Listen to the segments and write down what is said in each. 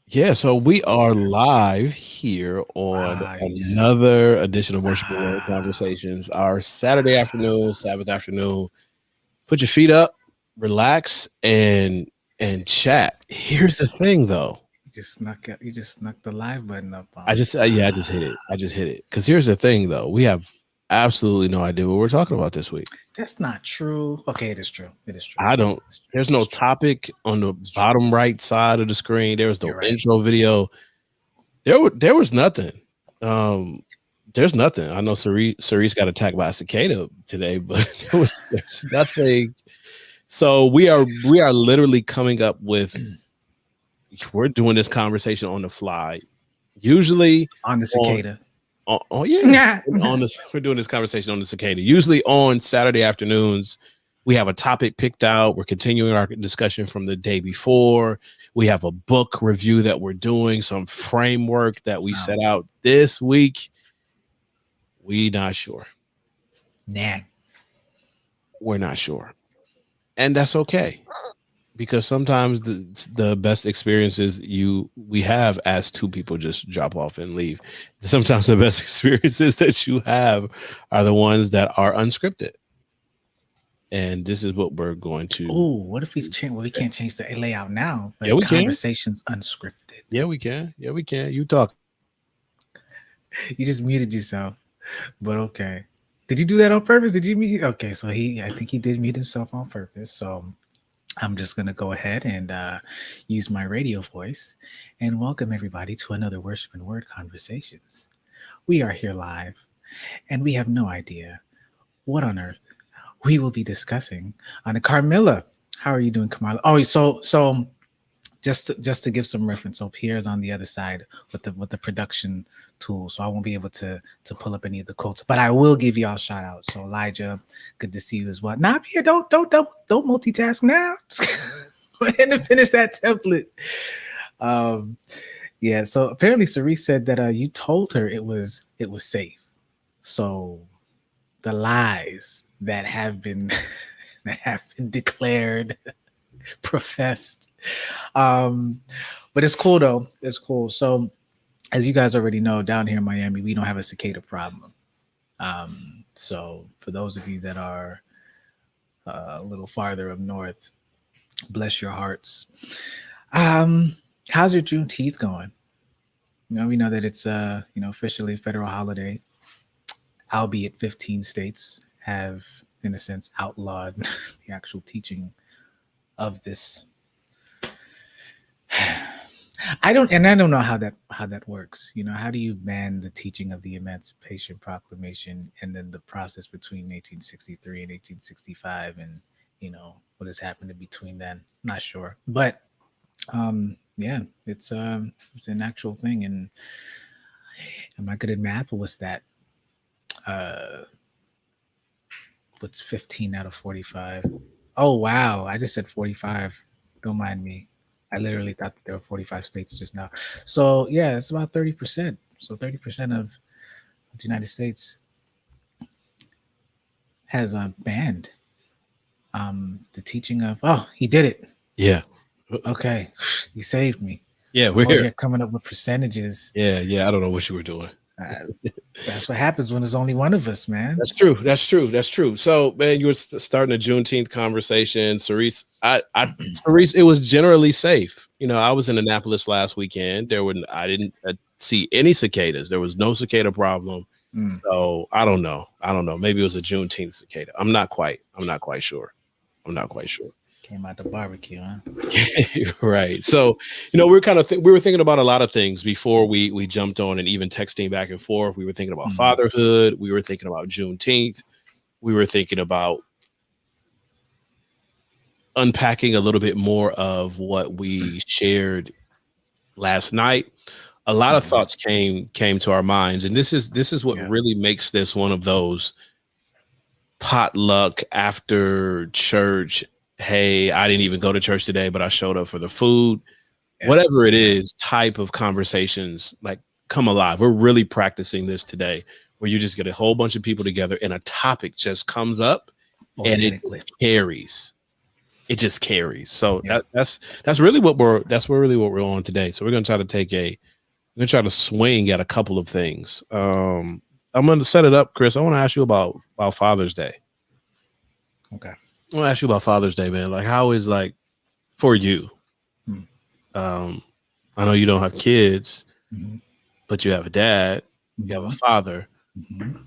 Yeah, so we are live here on Wow, you just another edition of Worship and Word wow, Conversations, our Saturday afternoon, Sabbath afternoon. Put your feet up, relax, and chat. you Here's the just thing, though. you just snuck the live button up I on me. just yeah, I just hit it. I just hit it. Because here's the thing, though. We have absolutely no idea what we're talking about this week. That's not true. Okay, it is true. It is true. I don't. It's true. There's no It's true. topic on the It's true. bottom right side of the screen. There was no You're right. intro video. There was nothing. Um, there's nothing. I know Cerise got attacked by a cicada today, but there's nothing. So we are literally coming up with. We're doing this conversation on the fly. Usually On the on cicada. oh yeah, on this we're doing this conversation on the cicada. Usually on Saturday afternoons, we have a topic picked out. We're continuing our discussion from the day before. We have a book review that we're doing, some framework that we So set out this week. We not sure. nah. We're not sure. And that's okay because sometimes the best experiences you we have as two people just drop off and leave. Sometimes the best experiences that you have are the ones that are unscripted. And this is what we're going to Oh, what if we do change? Well, we today. can't change the layout now. Yeah, But we can. conversations unscripted. Yeah, we can. Yeah, we can. You talk. You just muted yourself. But okay. Did you do that on purpose? Did you mute? Okay, so I think he did mute himself on purpose. So I'm just going to go ahead and use my radio voice and welcome everybody to another Worship and Word Conversations. We are here live and we have no idea what on earth we will be discussing on the Carmilla. How are you doing, Kamala? Oh, so just to give some reference, so Pierre's on the other side with the production tool, so I won't be able to pull up any of the quotes, but I will give y'all shout out. So Elijah, good to see you as well. Now Pierre, don't multitask now. Go ahead and finish that template. Um, yeah. So apparently, Cerise said that you told her it was safe. So the lies that have been that have been declared, professed. Um, but it's cool though. It's cool. So as you guys already know, down here in Miami, we don't have a cicada problem. So for those of you that are a little farther up north, bless your hearts. Um, how's your Juneteenth going? We know that it's officially a federal holiday, albeit 15 states have, in a sense, outlawed the actual teaching of this. I don't know how that works. How do you ban the teaching of the Emancipation Proclamation and then the process between 1863 and 1865, and what has happened in between then? Not sure, but yeah, it's an actual thing. And am I good at math? What was that? Uh, what's 15 out of 45? Oh wow, I just said 45. Don't mind me. I literally thought there were 45 states just now. So yeah, it's about 30%. So 30% of the United States has banned the teaching of. Oh, he did it. Yeah. Okay, he saved me. Yeah, I'm we're over here. here coming up with percentages. Yeah, yeah. I don't know what you were doing. Uh, that's what happens when there's only one of us, man. That's true. That's true. That's true. So, man, you were starting a Juneteenth conversation, Cerise. Cerise, it was generally safe. I was in Annapolis last weekend. I didn't see any cicadas. There was no cicada problem. Mm, So I don't know. I don't know. Maybe it was a Juneteenth cicada. I'm not quite. I'm not quite sure. I'm not quite sure. came out the barbecue, huh? Right. So, we were thinking about a lot of things before we jumped on, and even texting back and forth. We were thinking about Mm, fatherhood. We were thinking about Juneteenth. We were thinking about unpacking a little bit more of what we shared last night. A lot of mhm. thoughts came to our minds, and this is what Yeah. really makes this one of those potluck after church. Hey, I didn't even go to church today, but I showed up for the food. Yeah. Whatever it Yeah. is, type of conversations like come alive. We're really practicing this today, where you just get a whole bunch of people together and a topic just comes up and it Organically. carries. it just carries. So Yeah. that's really what we're on today. So we're gonna try to swing at a couple of things. I'm gonna set it up, Chris. I want to ask you about Father's Day. Okay. I want to ask you about Father's Day, man. Like, how is like for you? I know you don't have kids, but you have a dad, you have a father,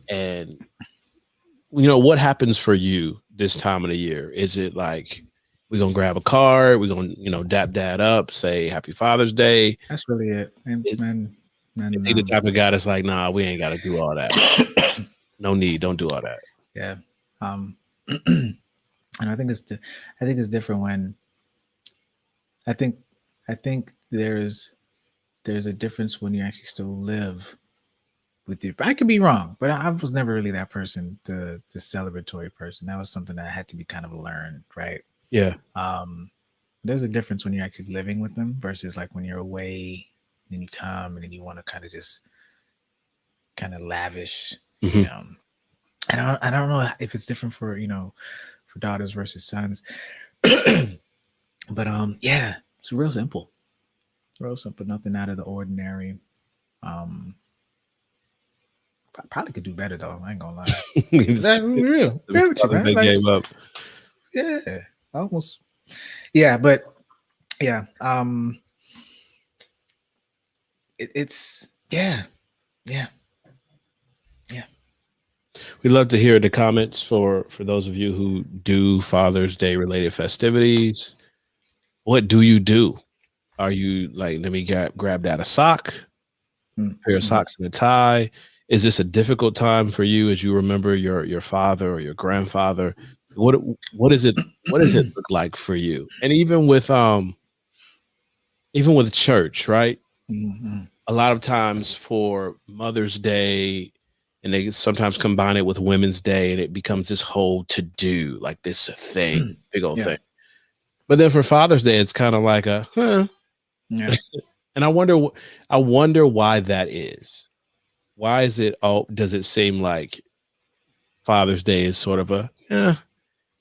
and you know what happens for you this time of the year? Is it like we're gonna grab a card, we're gonna dap dad up, say Happy Father's Day? That's really it. Is he the type of guy that's like, nah, we ain't got to do all that. No need, don't do all that. Yeah. And I think it's different when I think there's a difference when you actually still live with your. I could be wrong, but I was never really that person, the celebratory person. That was something that had to be kind of learned, right? Yeah. There's a difference when you're actually living with them versus like when you're away and you come and then you want to kind of just kind of lavish. And I don't know if it's different for for daughters versus sons, but yeah, it's real simple, nothing out of the ordinary. Probably could do better though. I ain't gonna lie. That's real. They gave up. Yeah, almost. Yeah, but yeah. It's yeah. We'd love to hear the comments for those of you who do Father's Day related festivities. What do you do? Are you like, let me grab that a sock, pair of socks and a tie? Is this a difficult time for you as you remember your father or your grandfather? What does it look like for you? And even with church, right? A lot of times for Mother's Day, and they sometimes combine it with Women's Day, and it becomes this whole to-do, like this thing, big old thing. But then for Father's Day, it's kind of like a Yeah. And I wonder why that is. Why is it? Does it seem like Father's Day is sort of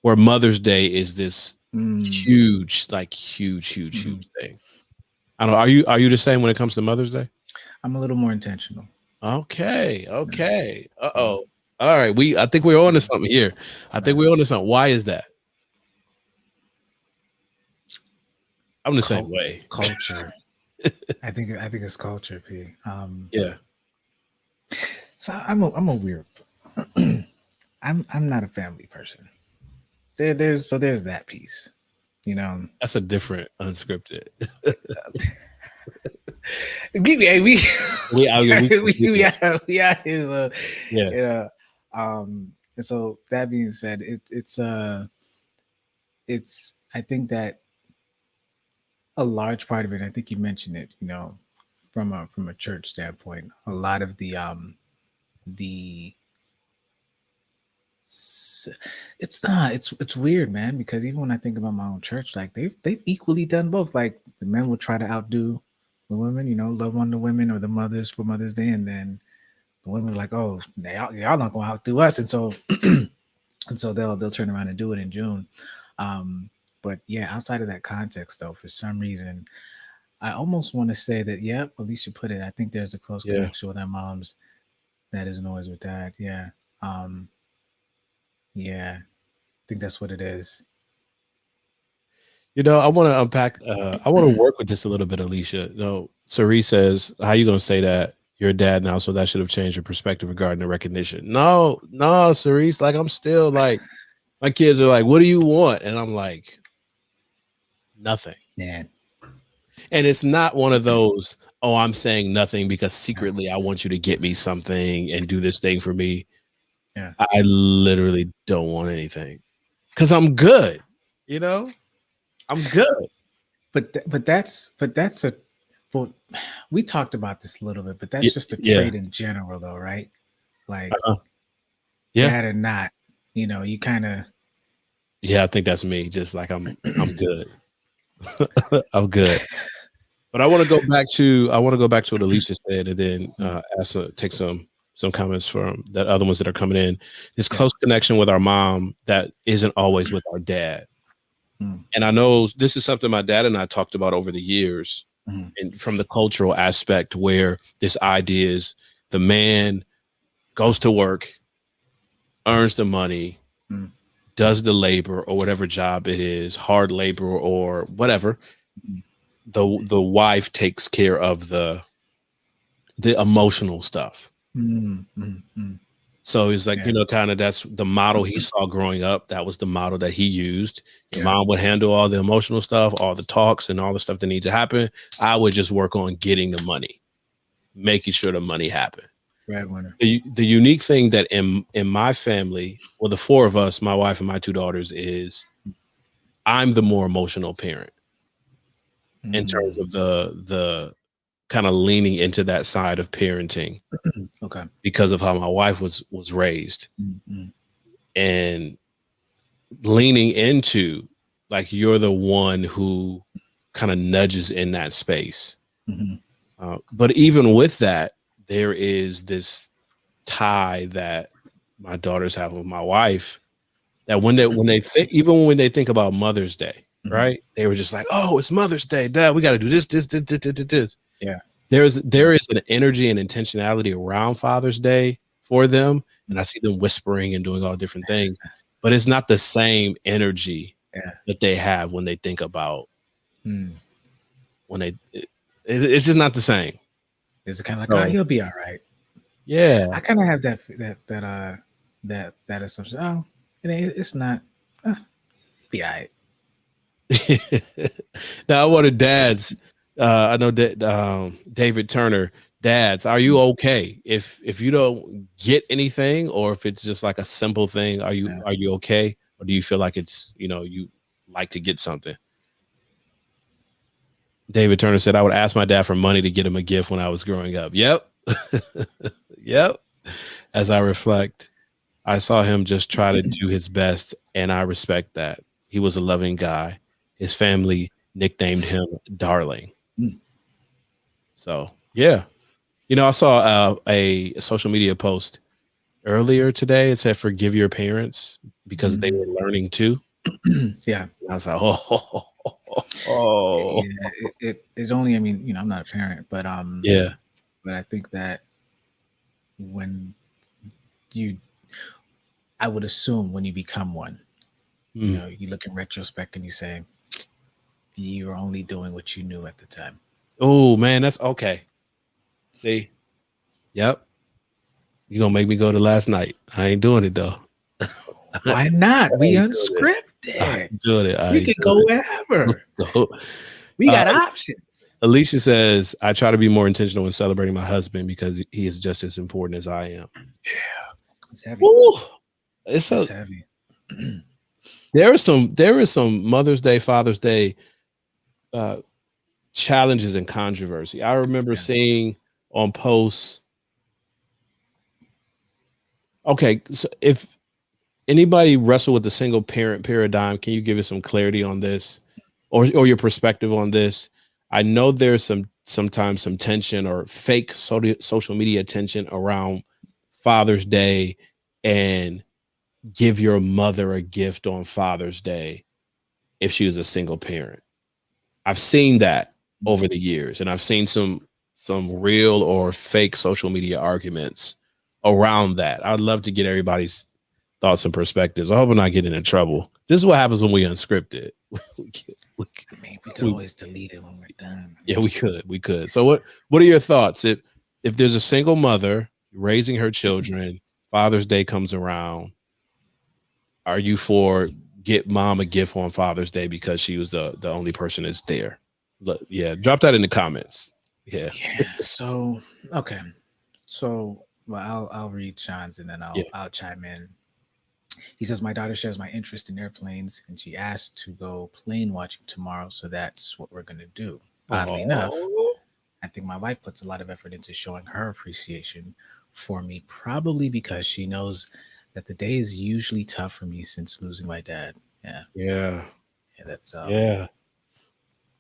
where Mother's Day is this huge thing? I don't know. Are you the same when it comes to Mother's Day? I'm a little more intentional. Okay. All right. I think we're on to something here. We're on to something. Why is that? I'm the same way. Culture. I think it's culture, P. Yeah. So I'm a weird. I'm not a family person. There's that piece, That's a different unscripted. we are and so that being said, it's I think that a large part of it, I think you mentioned it, from a church standpoint, a lot of it's weird, man, because even when I think about my own church, like they've equally done both. Like the men will try to outdo the women, love on the women or the mothers for Mother's Day, and then the women are like, oh, y'all not gonna outdo us, and so they'll turn around and do it in June. But yeah, outside of that context, though, for some reason, I almost want to say that, yeah, Alicia put it. I think there's a close connection with our moms that isn't always with dad. Yeah. Yeah, I think that's what it is. I want to unpack. I want to work with this a little bit, Alicia. Cerise says, "How you gonna say that you're a dad now? So that should have changed your perspective regarding the recognition." No, Cerise. Like I'm still like, my kids are like, "What do you want?" And I'm like, nothing. Yeah. And it's not one of those, oh, I'm saying nothing because secretly I want you to get me something and do this thing for me. Yeah. I literally don't want anything because I'm good. I'm good. But that's we talked about this a little bit, but that's just a trait in general, though, right? Like, that or not, you kind of. Yeah, I think that's me. Just like I'm good. I'm good. But I want to go back to what Alicia said, and then take some comments from that other ones that are coming in. This close connection with our mom that isn't always with our dad. Mm. And I know this is something my dad and I talked about over the years, Mm. and from the cultural aspect, where this idea is the man goes to work, earns the money, Mm. does the labor or whatever job it is, hard labor or whatever. Mm. The wife takes care of the emotional stuff. Mm. Mm. Mm. So he's like, Yeah. kind of that's the model he saw growing up. That was the model that he used. Your Yeah. mom would handle all the emotional stuff, all the talks, and all the stuff that needs to happen. I would just work on getting the money, making sure the money happened. Breadwinner. The unique thing that in my family, well, the four of us, my wife and my two daughters, is I'm the more emotional parent in terms Mm. of the kind of leaning into that side of parenting Okay. because of how my wife was raised, Mm. Mm. and leaning into, like, you're the one who kind of nudges in that space. Mhm. But even with that, there is this tie that my daughters have with my wife, that even when they think about Mother's Day, Mhm. right? They were just like, "Oh, it's Mother's Day, Dad. We got to do this." Yeah. There is an energy and intentionality around Father's Day for them, and I see them whispering and doing all different things, but it's not the same energy Yeah. that they have when they think about Mm. it's just not the same. It's kind of like, oh, So he'll be all right. yeah. I kind of have that assumption. Oh, it's not. He'll be all right. Now I wanted dads. I know that David Turner, dads, are you okay if you don't get anything, or if it's just like a simple thing? Are Yeah. you okay, or do you feel like it's you like to get something? David Turner said, "I would ask my dad for money to get him a gift when I was growing up." Yep, yep. As I reflect, I saw him just try to do his best, and I respect that. He was a loving guy. His family nicknamed him Darling. Mm. So, yeah. I saw a social media post earlier today. It said, "Forgive your parents because they were learning too." Yeah. And I was like, oh. Yeah. It only. I mean, I'm not a parent, but Yeah. but I think that when you, I would assume when you become one, Mm. you look in retrospect and you say you were only doing what you knew at the time. Oh, man, that's okay. See? Yep. You're going to make me go to last night. I ain't doing it, though. Why not? We I ain't unscripted. doing it. I We ain't could doing go wherever. it. We got options. Alicia says, "I try to be more intentional when celebrating my husband because he is just as important as I am." Yeah. It's heavy. Ooh, It's heavy. there is some Mother's Day, Father's Day challenges and controversy. I remember seeing on posts. Okay, so if anybody wrestle with the single parent paradigm, can you give us some clarity on this, or your perspective on this? I know there's sometimes some tension or fake social media tension around Father's Day and give your mother a gift on Father's Day if she was a single parent. I've seen that over the years, and I've seen some real or fake social media arguments around that. I'd love to get everybody's thoughts and perspectives. I hope I'm not getting in trouble. This is what happens when we unscript it. We could always delete it when we're done. Yeah, we could. So what are your thoughts? If there's a single mother raising her children, Father's Day comes around, are you for get mom a gift on Father's Day because she was the only person that's there? Yeah, drop that in the comments. Yeah. So okay. So well, I'll read Sean's and then I'll chime in. He says, my daughter shares my interest in airplanes and she asked to go plane watching tomorrow. So that's what we're going to do. Oddly enough, I think my wife puts a lot of effort into showing her appreciation for me, probably because she knows that the day is usually tough for me since losing my dad. Yeah. That's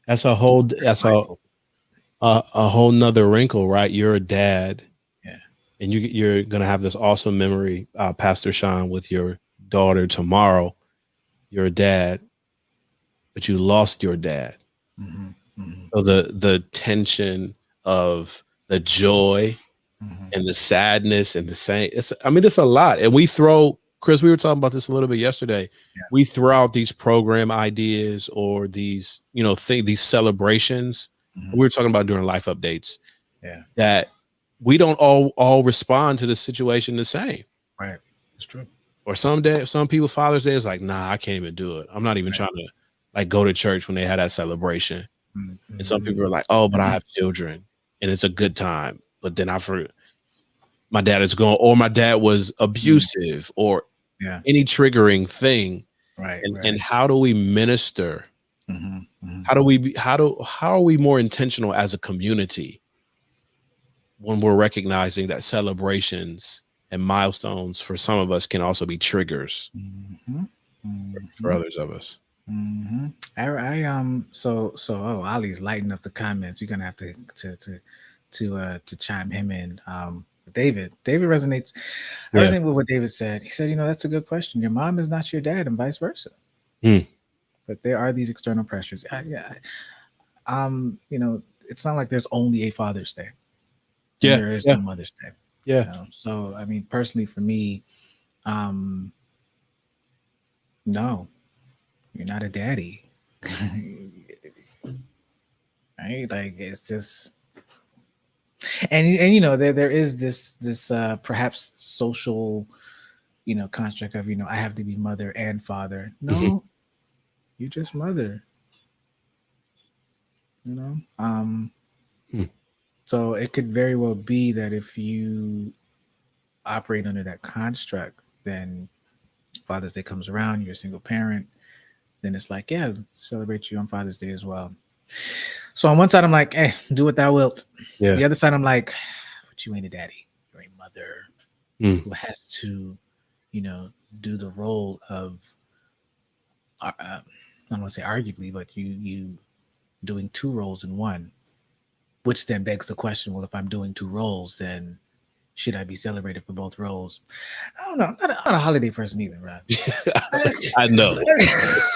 That's a whole nother wrinkle, right? You're a dad. Yeah. And you're gonna have this awesome memory, Pastor Sean, with your daughter tomorrow. You're a dad. but you lost your dad. Mm-hmm. Mm-hmm. So the tension of the joy Mm-hmm. and the sadness and the same. It's a lot. And we throw, Chris, we were talking about this a little bit yesterday. Yeah. We throw out these program ideas or these, these celebrations. Mm-hmm. We were talking about during life updates. Yeah. That we don't all respond to the situation the same. Right. It's true. Or some people Father's Day is like, nah, I can't even do it. I'm not even trying to like go to church when they had that celebration. Mm-hmm. And some people are like, oh, but I have children and it's a good time. But then I forget my dad is gone, or my dad was abusive, or any triggering thing. Right. And how do we minister? Mm-hmm. Mm-hmm. How are we more intentional as a community when we're recognizing that celebrations and milestones for some of us can also be triggers for others of us? Mm-hmm. So Ali's lighting up the comments. You're gonna have to chime him in. David resonates. I resonate with what David said. He said, that's a good question. Your mom is not your dad, and vice versa. But there are these external pressures. It's not like there's only a Father's Day. Yeah, there is no Mother's Day. Yeah. So I mean, personally, for me, no, you're not a daddy. Right? Like it's just, and there is this perhaps social, construct of I have to be mother and father. No, you're just mother. So it could very well be that if you operate under that construct, then Father's Day comes around, you're a single parent, then it's like, celebrate you on Father's Day as well. So on one side, I'm like, hey, do what thou wilt. Yeah. The other side, I'm like, but you ain't a daddy. You're a mother who has to, do the role of, I don't want to say arguably, but you doing two roles in one, which then begs the question, well, if I'm doing two roles, then should I be celebrated for both roles? I don't know. I'm not a holiday person either, right? I know.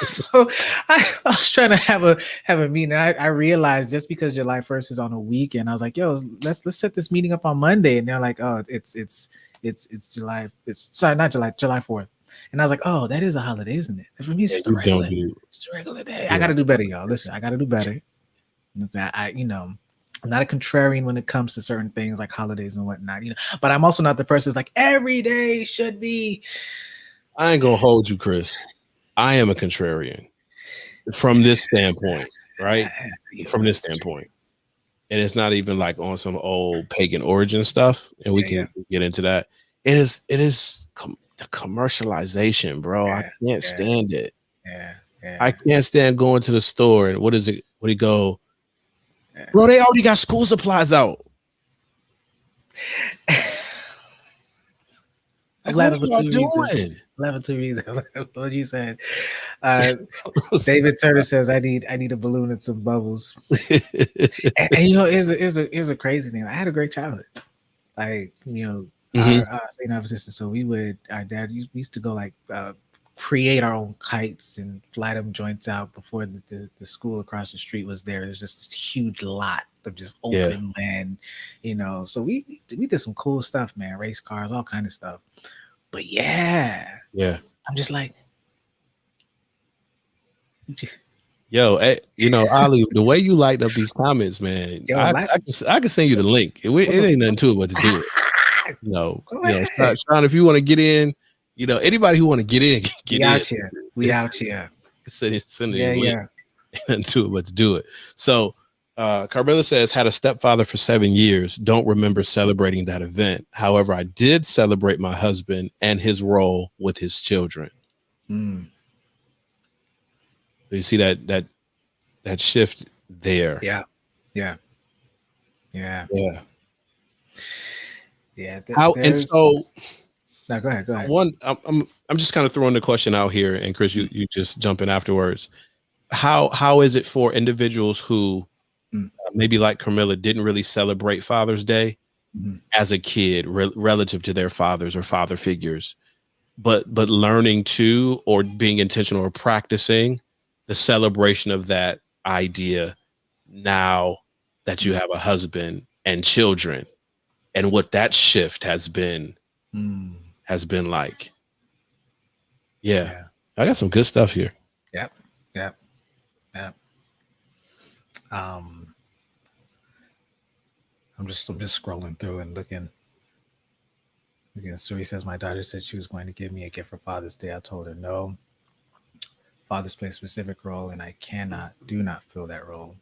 So I was trying to have a meeting. I realized just because July 1st is on a weekend, I was like, yo, let's set this meeting up on Monday. And they're like, oh, it's July. Not July 4th. And I was like, oh, that is a holiday, isn't it? For me, it's just a regular day. Yeah. I got to do better, y'all. Listen, I got to do better. I'm not a contrarian when it comes to certain things like holidays and whatnot, but I'm also not the person who's like every day should be. I ain't gonna hold you, Chris. I am a contrarian from this standpoint, right? From this standpoint. And it's not even like on some old pagan origin stuff. And we can get into that. It is the commercialization, bro. I can't stand it. I can't stand going to the store and what do you go? Bro, they already got school supplies out. Like, what are you doing? 2 reasons. What you said. David Turner says, I need a balloon and some bubbles. and here's a crazy thing. I had a great childhood. Like, our sister. So our dad used to go like create our own kites and fly them joints out before the school across the street was there. There's just this huge lot of just open land, So we did some cool stuff, man. Race cars, all kind of stuff. But I'm just like, yo, Ali, the way you light up these comments, man. I can send you the link. It ain't nothing to it but to do it. Sean, if you want to get in. Anybody who want to get in, we out here. We out here. Send it link and to it, but to do it. So Carmilla says, had a stepfather for 7 years. Don't remember celebrating that event. However, I did celebrate my husband and his role with his children. You see that shift there. Yeah. No, go ahead. I'm just kind of throwing the question out here, and Chris, you just jump in afterwards. How is it for individuals who maybe like Carmilla didn't really celebrate Father's Day as a kid relative to their fathers or father figures, but learning to or being intentional or practicing the celebration of that idea now that you have a husband and children, and what that shift has been like. Yeah. I got some good stuff here. Yep. I'm just scrolling through and looking. Again, so he says, my daughter said she was going to give me a gift for Father's Day. I told her no. Fathers play a specific role, and I do not fill that role.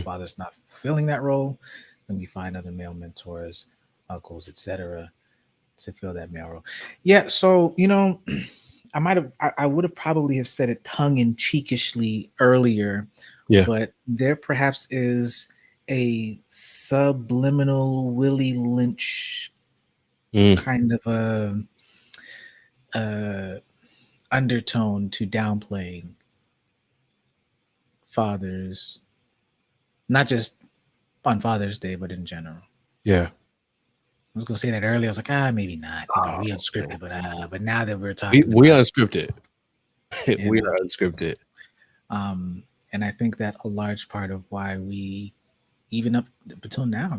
Father's not fulfilling that role, then we find other male mentors, uncles, etc., to fill that male role. Yeah, so I would have probably have said it tongue in cheekishly earlier, but there perhaps is a subliminal Willie Lynch kind of a undertone to downplaying fathers, not just on Father's Day, but in general. Yeah. I was gonna say that earlier. I was like, maybe not. We unscripted, but now that we're talking, we unscripted. We are unscripted. And I think that a large part of why we, even up until now,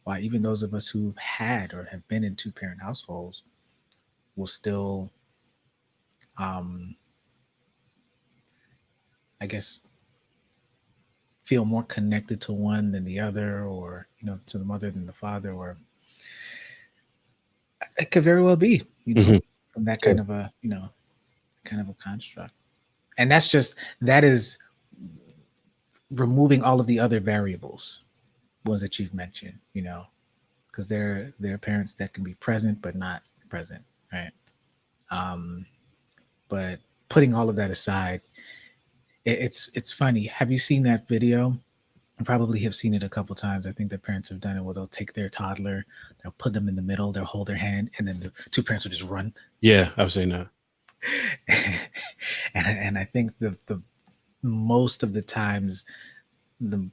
why even those of us who've had or have been in 2-parent households will still, I guess, feel more connected to one than the other, or to the mother than the father, or it could very well be from that kind of a construct. And that is removing all of the other variables, ones that you've mentioned, because there are parents that can be present but not present, right? But putting all of that aside, it's funny. Have you seen that video? You probably have seen it a couple times. I think the parents have done it where they'll take their toddler, they'll put them in the middle, they'll hold their hand, and then the 2 parents will just run. Yeah, I've seen that. and I think the most of the times the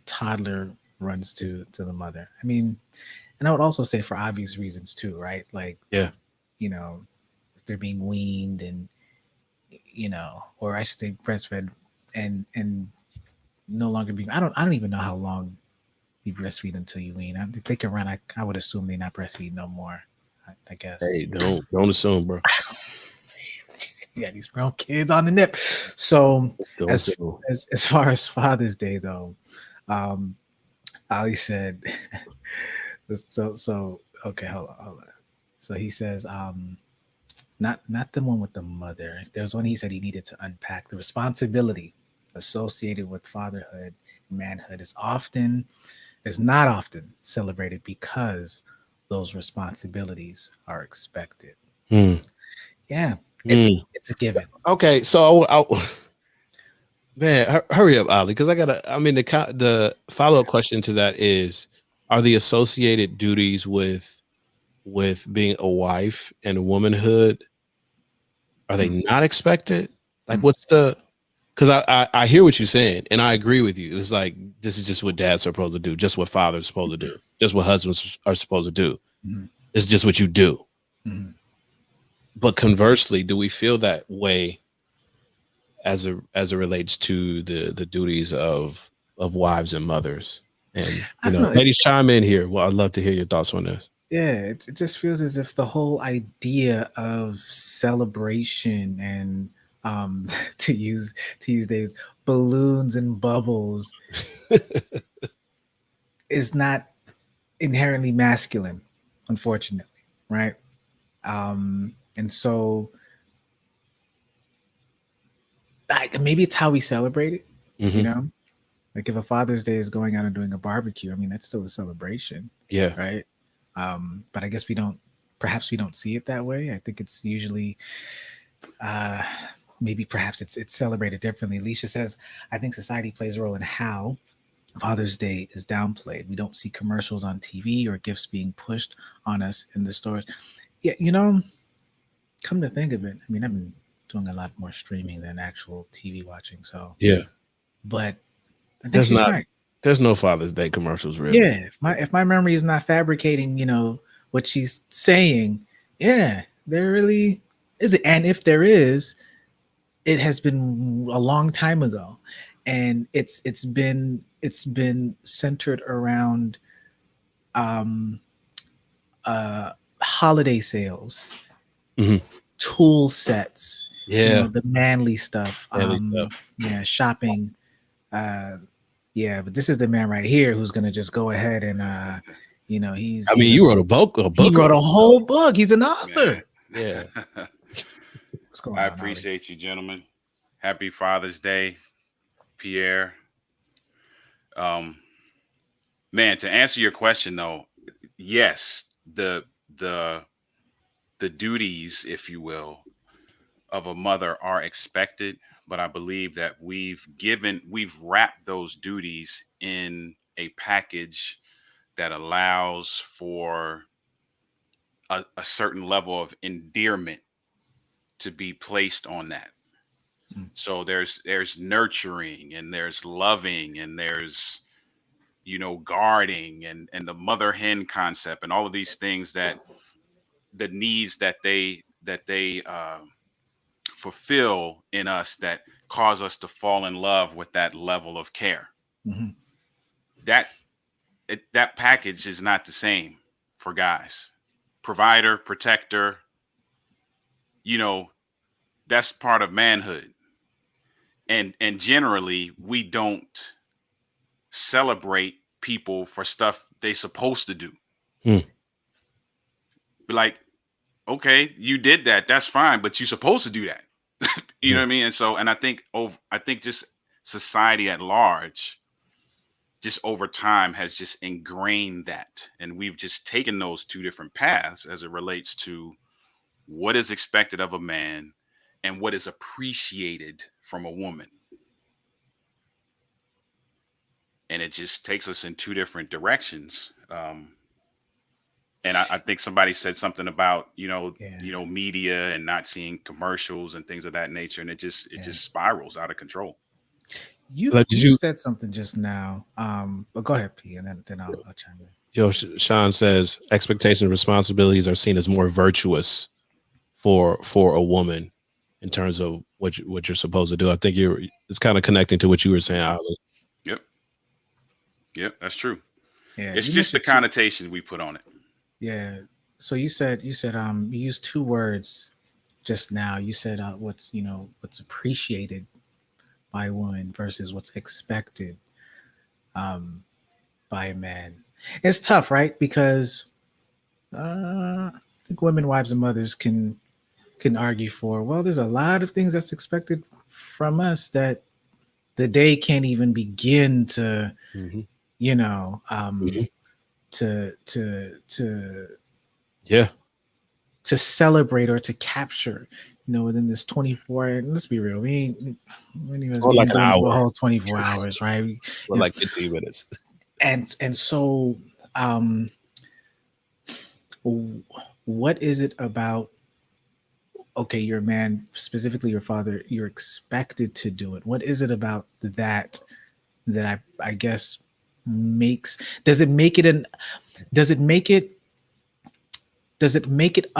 toddler runs to the mother. I mean, and I would also say for obvious reasons too, right? Like, if they're being weaned and or I should say breastfed and no longer being, I don't even know how long you breastfeed until you wean. If they can run, I would assume they're not breastfeed no more, I guess. Hey, don't assume, bro. Yeah, these grown kids on the nip. So as far as Father's Day though, Ali said, so okay, hold on. So he says, not the one with the mother. There's one he said he needed to unpack. The responsibility associated with fatherhood, manhood is not often celebrated because those responsibilities are expected. Yeah, it's a given. Okay, so man, hurry up, Ali, because the follow-up question to that is, are the associated duties with being a wife and womanhood, are they not expected? Like, what's the, because I hear what you're saying, and I agree with you. It's like, this is just what dads are supposed to do, just what fathers are supposed to do, just what husbands are supposed to do. It's just what you do. But conversely, do we feel that way as it relates to the duties of wives and mothers? And ladies, chime in here. Well, I'd love to hear your thoughts on this. Yeah, it just feels as if the whole idea of celebration and to use Dave's balloons and bubbles is not inherently masculine, unfortunately, right? And so maybe it's how we celebrate it, like if a Father's Day is going out and doing a barbecue, I mean, that's still a celebration. Yeah. Right. But I guess perhaps we don't see it that way. I think it's usually maybe perhaps it's celebrated differently. Alicia says, I think society plays a role in how Father's Day is downplayed. We don't see commercials on TV or gifts being pushed on us in the stores. Yeah, come to think of it, I mean, I've been doing a lot more streaming than actual TV watching. So yeah, but I think she's right. There's no Father's Day commercials, really. Yeah, if my memory is not fabricating, what she's saying, yeah, there really is it. And if there is, it has been a long time ago, and it's been centered around um holiday sales, Mhm. tool sets, Yeah, the manly stuff, manly stuff. yeah, shopping. Yeah, but this is the man right here who's gonna just go ahead and he's I mean, he's a you wrote a book, he wrote on a it, so whole book. He's an Man. author. yeah. What's going I on, Ollie? appreciate you, gentlemen. Happy Father's Day, Pierre. Um, man, to answer your question though, yes, the the duties, if you will, of a mother are expected, but I believe that we've wrapped those duties in a package that allows for a certain level of endearment to be placed on that. Mm. So there's nurturing and there's loving and there's guarding and the mother hen concept and all of these things that the needs that they fulfill in us that cause us to fall in love with that level of care. Mhm. That package is not the same for guys. Provider, protector, you know, that's part of manhood. And generally we don't celebrate people for stuff they supposed to do. Hmm. Be like, okay, you did that, that's fine, but you're supposed to do that. You know Hmm. what I mean? And I think just society at large, just over time, has just ingrained that, and we've just taken those two different paths as it relates to what is expected of a man and what is appreciated from a woman. And it just takes us in two different directions. And I think somebody said something about Yeah, media and not seeing commercials and things of that nature, and it just it yeah. just spirals out of control. You Like, did you you? said something just now. But go ahead, P, and then I'll chime in. Sean says expectations and responsibilities are seen as more virtuous for a woman in terms of what you're supposed to do. I think it's kind of connecting to what you were saying, Ali. Yep, yep, that's true. Yeah, It's you just the mentioned two. connotation we put on it. Yeah. So you said you used two words just now. You said what's appreciated by a woman versus what's expected um by a man. It's tough, right? Because I think women, wives, and mothers can argue for, well, there's a lot of things that's expected from us that the day can't even begin to, Hmm. you know, Hmm. to Yeah. to celebrate or to capture, within this 24. And let's be real, many of us, Or we like ain't an doing it for a hour, whole 24 hours, right? or like 15 minutes. And so, um, what is it about? Okay, you're a man, specifically your father. You're expected to do it. What is it about that I guess makes does it make it an does it make it does it make it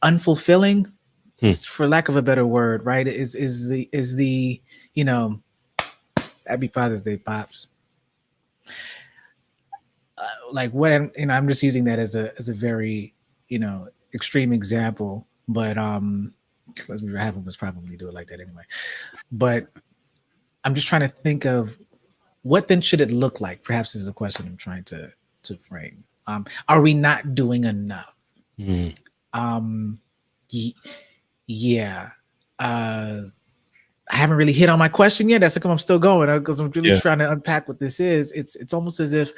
unfulfilling, Hmm. for lack of a better word, right? Is the you know happy Father's Day, pops. Like what, I'm just using that as a very extreme example, but let's be real, half of us probably do it like that anyway. But I'm just trying to think of what then should it look like. Perhaps is the question I'm trying to frame. Are we not doing enough? Hmm. Um, y- yeah. I haven't really hit on my question yet. That's how come I'm still going, because I'm really Yeah. trying to unpack what this is. It's almost as if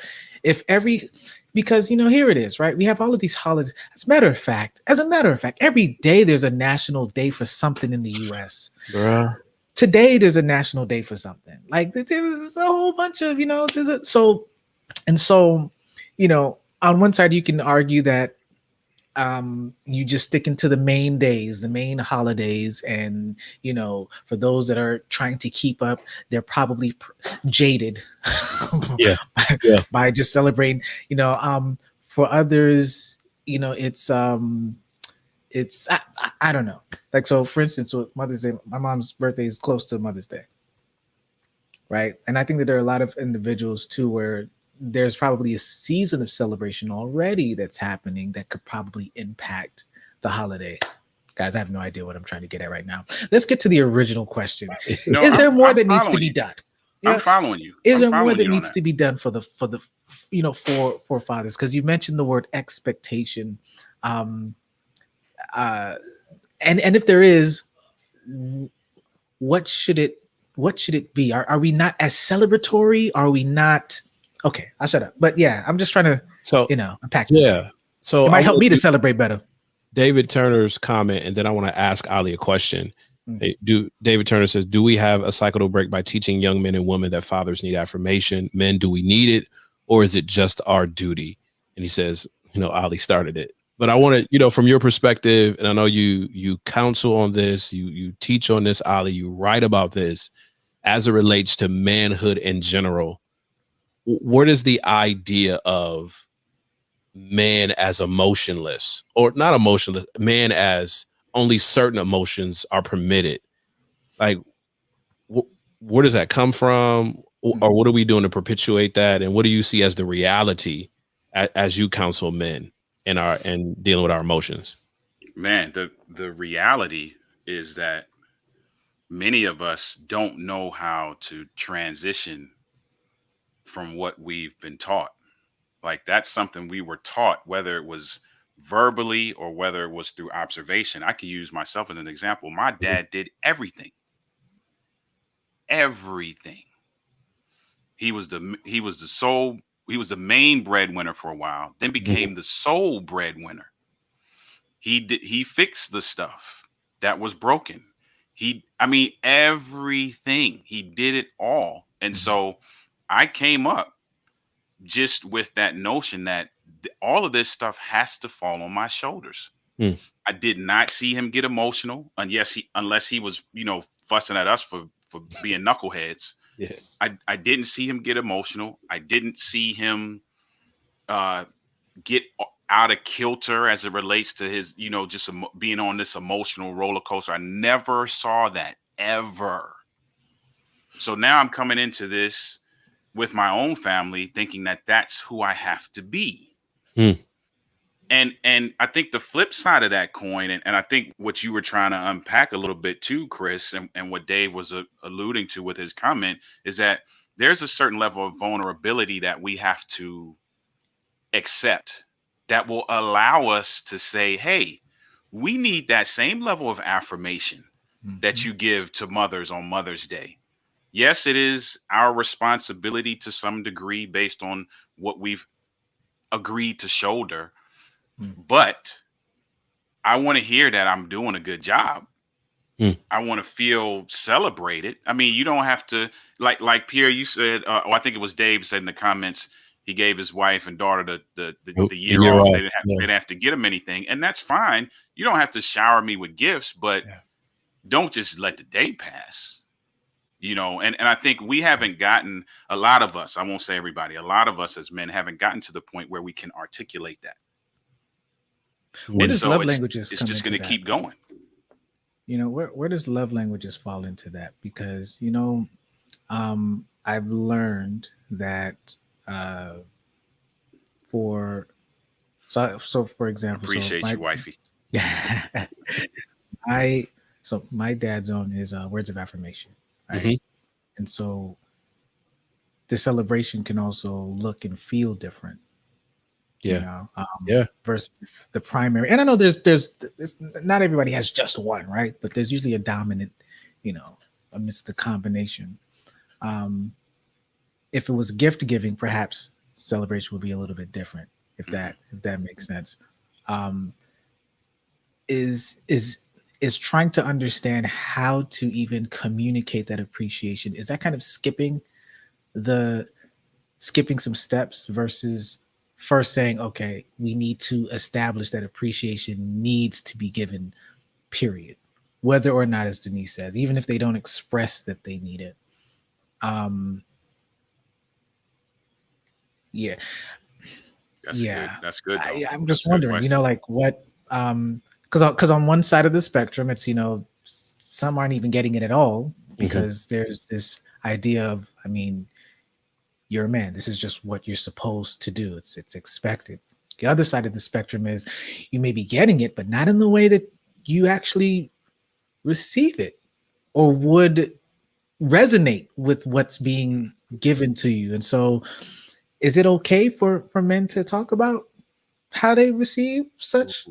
because here it is, right? We have all of these holidays. As a matter of fact, every day there's a national day for something in the U.S. Bruh. Today there's a national day for something. Like there's a whole bunch of so on one side you can argue that you just sticking to the main days, the main holidays, and for those that are trying to keep up, they're probably jaded Yeah. Yeah. by just celebrating. For others, it's it's I don't know. Like, so for instance, with Mother's Day, my mom's birthday is close to Mother's Day, right? And I think that there are a lot of individuals too where there's probably a season of celebration already that's happening that could probably impact the holiday. Guys, I have no idea what I'm trying to get at right now. Let's get to the original question. No, Is there more I'm that needs to following be you. done? I'm following you. Is I'm there more following that you on needs to be done for the for fathers? Because you mentioned the word expectation. And if there is, what should it be? Are we not as celebratory? Are we not? Okay, I'll shut up. But yeah, I'm just trying to So unpack this. yeah. So It might I help wanna me to do celebrate better. David Turner's comment, and then I want to ask Ali a question. Mm. David Turner says, do we have a cycle to break by teaching young men and women that fathers need affirmation? Men, do we need it, or is it just our duty? And he says, Ali started it. But I want to, from your perspective, and I know you counsel on this, you teach on this, Ali, you write about this as it relates to manhood in general. What is the idea of man as emotionless, or not emotionless, man as only certain emotions are permitted? Like, where does that come from? Or what are we doing to perpetuate that? And what do you see as the reality as you counsel men and dealing with our emotions? Man, the reality is that many of us don't know how to transition from what we've been taught. Like, that's something we were taught, whether it was verbally or whether it was through observation. I can use myself as an example. My dad did everything. Everything. He was the main breadwinner for a while, then became the sole breadwinner. He fixed the stuff that was broken. Everything. He did it all. And so I came up just with that notion that all of this stuff has to fall on my shoulders. I did not see him get emotional, unless he was, fussing at us for being knuckleheads. Yeah. I didn't see him get emotional. I didn't see him get out of kilter as it relates to his, just being on this emotional roller coaster. I never saw that, ever. So now I'm coming into this with my own family thinking that that's who I have to be. And I think the flip side of that coin, and I think what you were trying to unpack a little bit too, Chris, and what Dave was alluding to with his comment, is that there's a certain level of vulnerability that we have to accept that will allow us to say, hey, we need that same level of affirmation that you give to mothers on Mother's Day. Yes, it is our responsibility to some degree based on what we've agreed to shoulder. But I want to hear that I'm doing a good job. I want to feel celebrated. I mean, you don't have to, like Pierre, you said, I think it was Dave said in the comments, he gave his wife and daughter the year off. They didn't have to get him anything, and that's fine. You don't have to shower me with gifts, but don't just let the day pass. And I think we haven't gotten, a lot of us, I won't say everybody, a lot of us as men haven't gotten to the point where we can articulate that. Where does love languages it's just going to keep going. Where does love languages fall into that? Because, I've learned that for example, appreciate you, wifey. My dad's own is words of affirmation, right? Mm-hmm. And so the celebration can also look and feel different. Versus the primary. And I know there's not everybody has just one, right? But there's usually a dominant, amidst the combination. If it was gift giving, perhaps celebration would be a little bit different, if that makes sense. Is trying to understand how to even communicate that appreciation. Is that kind of skipping some steps versus first saying, okay, we need to establish that appreciation needs to be given, period. Whether or not, as Denise says, even if they don't express that they need it. That's good. I'm just wondering, what because on one side of the spectrum, it's, you know, some aren't even getting it at all because there's this idea of, I mean, you're a man. This is just what you're supposed to do. It's expected. The other side of the spectrum is you may be getting it, but not in the way that you actually receive it or would resonate with what's being given to you. And so is it okay for men to talk about how they receive such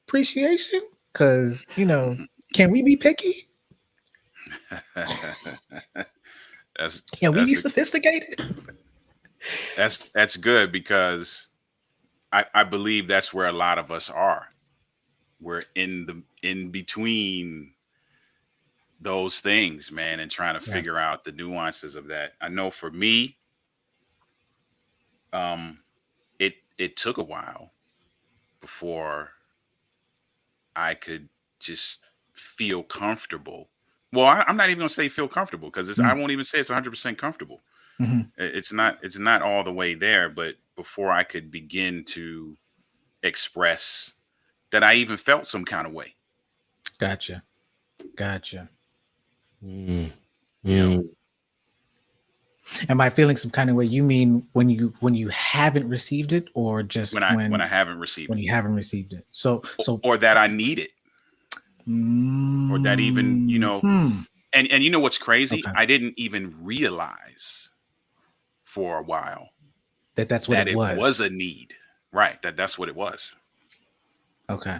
appreciation? Because, you know, can we be picky? Can we be sophisticated? That's good, because I believe that's where a lot of us are. We're in between those things, man, and trying to figure out the nuances of that. I know for me, it took a while before I could just feel comfortable. Well, I'm not even gonna say feel comfortable, because I won't even say it's 100% comfortable. It's not all the way there, but before I could begin to express that I even felt some kind of way. Gotcha. Mm. You know, Am I feeling some kind of way? You mean when you haven't received it, or just when I haven't received when it, you haven't received it? So or that I need it, or that even, you know, and you know what's crazy? Okay. I didn't even realize for a while that's what that it it was was. a need, right? That's what it was. Okay.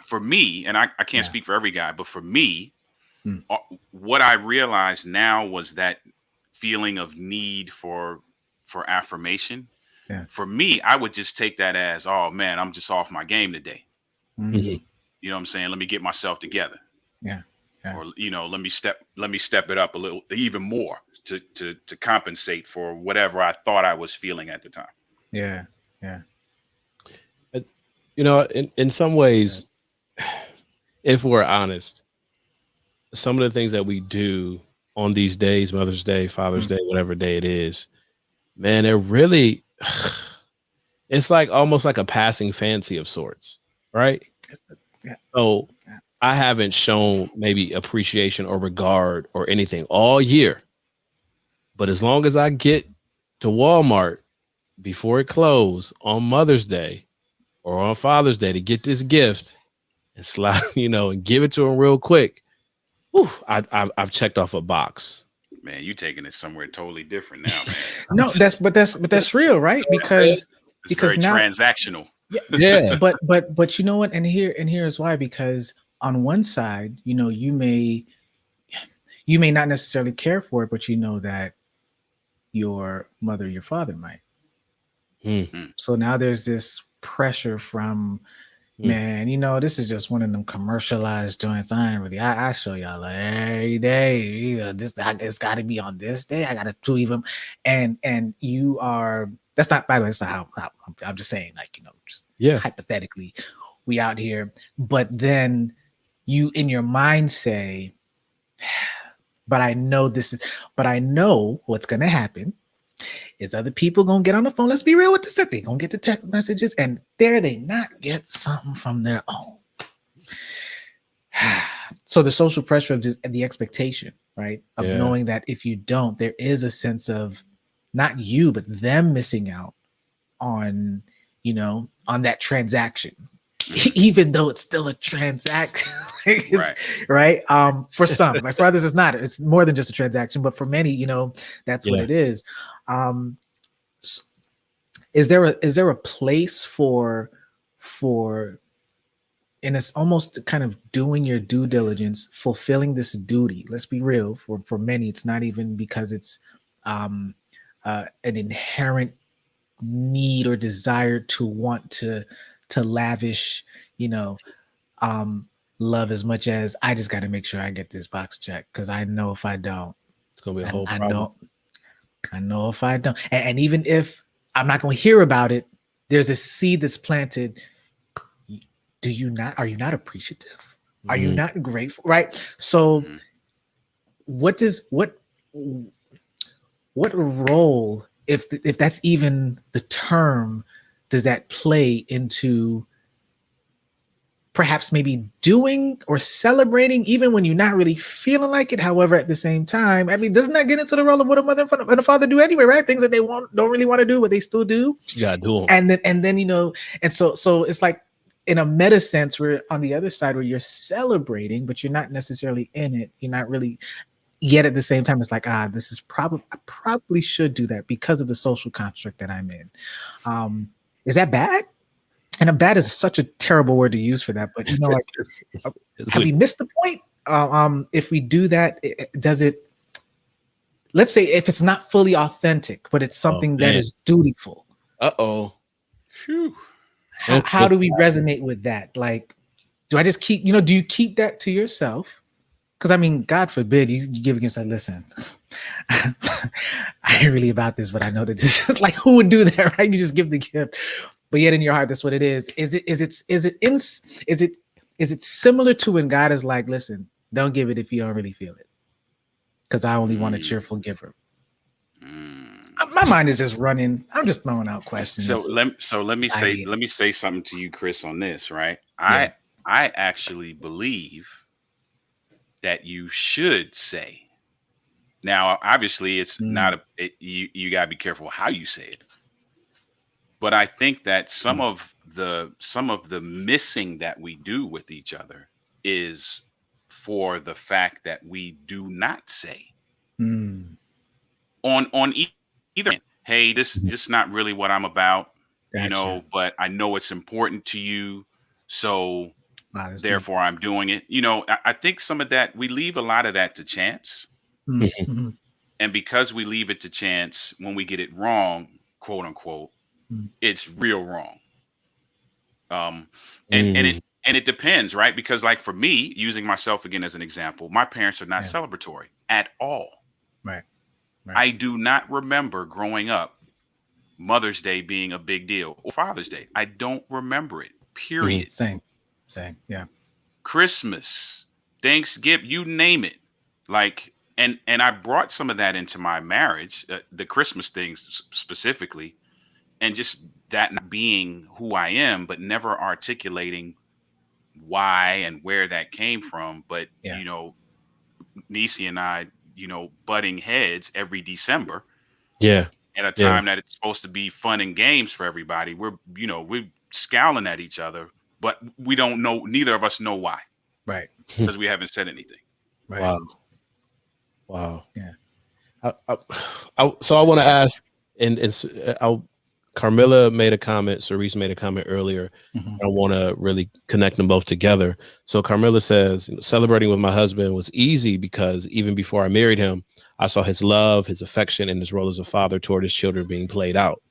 For me, and I can't speak for every guy, but for me, what I realized now was that feeling of need for affirmation. Yeah. For me, I would just take that as, oh man, I'm just off my game today. Mhm. You know what I'm saying? Let me get myself together. Yeah. Or, you know, let me step it up a little, even more, to compensate for whatever I thought I was feeling at the time. Yeah. You know, in some ways, if we're honest, some of the things that we do on these days, Mother's Day, Father's Day, whatever day it is, man, they're really, it's like almost like a passing fancy of sorts, right? Yeah. So I haven't shown maybe appreciation or regard or anything all year. But as long as I get to Walmart before it closes on Mother's Day or on Father's Day to get this gift and slide, you know, and give it to him real quick, I've checked off a box. Man, you taking it somewhere totally different now, man. No, that's real, right? Because it's very now, transactional. Yeah. but you know what? And here is why. Because on one side, you know, you may not necessarily care for it, but you know that your mother, your father might. So now there's this pressure from, man, you know, this is just one of them commercialized joints. I ain't really, I show y'all like every day, you know, it's got to be on this day. I got to do even, and you are. That's not, by the way, that's not how I'm just saying, like, you know, just hypothetically, we out here. But then you in your mind say, but I know what's gonna happen is other people gonna get on the phone. Let's be real with this. They're gonna get the text messages, and dare they not get something from their own. So the social pressure of just the expectation, right? Of knowing that if you don't, there is a sense of not you, but them missing out on, you know, on that transaction, even though it's still a transaction. Right. For some, for others, it's not. It's more than just a transaction, but for many, you know, that's what it is. Is there a place for and it's almost kind of doing your due diligence, fulfilling this duty? Let's be real. For many, it's not even because it's an inherent need or desire to want to lavish, you know, love, as much as I just got to make sure I get this box checked, because I know if I don't, it's gonna be a whole problem. I know if I don't, and even if I'm not going to hear about it, there's a seed that's planted. Are you not appreciative? Are you not grateful? Right. So what role, if that's even the term, does that play into perhaps maybe doing or celebrating even when you're not really feeling like it. However, at the same time, I mean, doesn't that get into the role of what a mother and a father do anyway, right? Things that they don't really want to do, but they still do. You gotta do them. And then and so it's like in a meta sense, we're on the other side where you're celebrating, but you're not necessarily in it. You're not really yet at the same time. It's like, this is I probably should do that because of the social construct that I'm in. Is that bad? And bad is such a terrible word to use for that, but like, have we missed the point? If we do that, does it? Let's say if it's not fully authentic, but it's something that is dutiful. How do we resonate with that? Like, do I just keep? Do you keep that to yourself? Because I mean, God forbid you give against that. Listen, I ain't really about this, but I know that this is like, who would do that, right? You just give the gift. But yet in your heart, that's what it is. Is it similar to when God is like, listen, don't give it if you don't really feel it, because I only want a cheerful giver. My mind is just running. I'm just throwing out questions. So let me say something to you, Chris, on this. Right, Yeah. I actually believe that you should say. Now, obviously, it's not you got to be careful how you say it. But I think that some of the missing that we do with each other is for the fact that we do not say on either end, hey, this is not really what I'm about, but I know it's important to you, so therefore I'm doing it. I think some of that, we leave a lot of that to chance. And because we leave it to chance, when we get it wrong, quote unquote, it's real wrong. And it depends, right? Because like for me, using myself again as an example, my parents are not celebratory at all. Right. I do not remember growing up Mother's Day being a big deal or Father's Day. I don't remember it. Period. Same. Yeah. Christmas, Thanksgiving, you name it. Like, and I brought some of that into my marriage, the Christmas things specifically. And just that not being who I am, but never articulating why and where that came from. But, Nisi and I, butting heads every December. Yeah. At a time that it's supposed to be fun and games for everybody. We're scowling at each other, but we don't know. Neither of us know why. Right. Because we haven't said anything. Right. Wow. Yeah. So I want to ask, and Carmilla made a comment, Cerise made a comment earlier. I want to really connect them both together. So Carmilla says, celebrating with my husband was easy because even before I married him, I saw his love, his affection, and his role as a father toward his children being played out.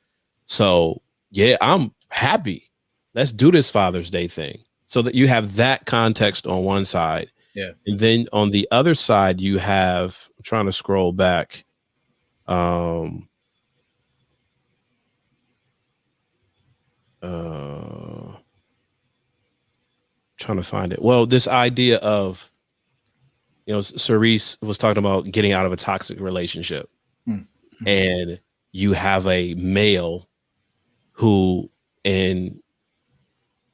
So yeah, I'm happy. Let's do this Father's Day thing so that you have that context on one side. Yeah. And then on the other side, you have, I'm trying to scroll back. Trying to find it. Well, this idea of, Cerise was talking about getting out of a toxic relationship, and you have a male who in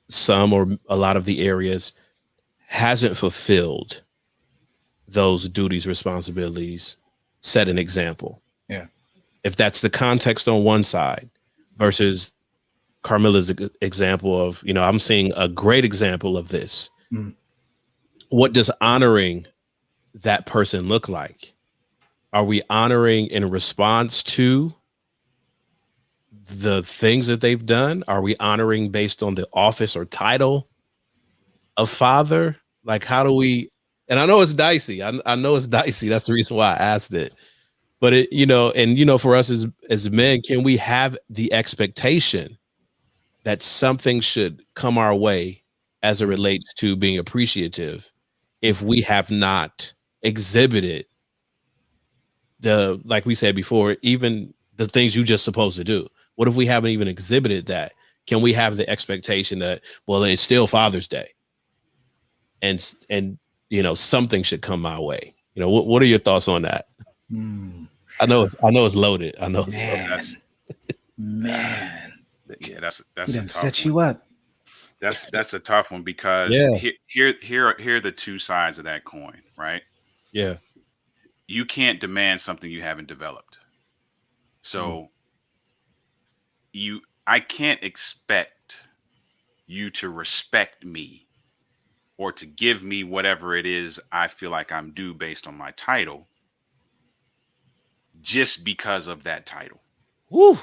some or a lot of the areas hasn't fulfilled those duties, responsibilities, set an example. Yeah. If that's the context on one side versus Carmilla's example of, I'm seeing a great example of this. What does honoring that person look like? Are we honoring in response to the things that they've done? Are we honoring based on the office or title of father? Like, how do we, and I know it's dicey. I know it's dicey. That's the reason why I asked it. But for us as men, can we have the expectation that something should come our way as it relates to being appreciative if we have not exhibited like we said before, even the things you just supposed to do? What if we haven't even exhibited that? Can we have the expectation that, well, it's still Father's Day and something should come my way? What are your thoughts on that? I know it's loaded. I know it's loaded. Man. Yeah, that's He done a tough set one. you up. That's a tough one because Yeah. here are the two sides of that coin, right? Yeah. You can't demand something you haven't developed. So I can't expect you to respect me or to give me whatever it is I feel like I'm due based on my title just because of that title. Woo.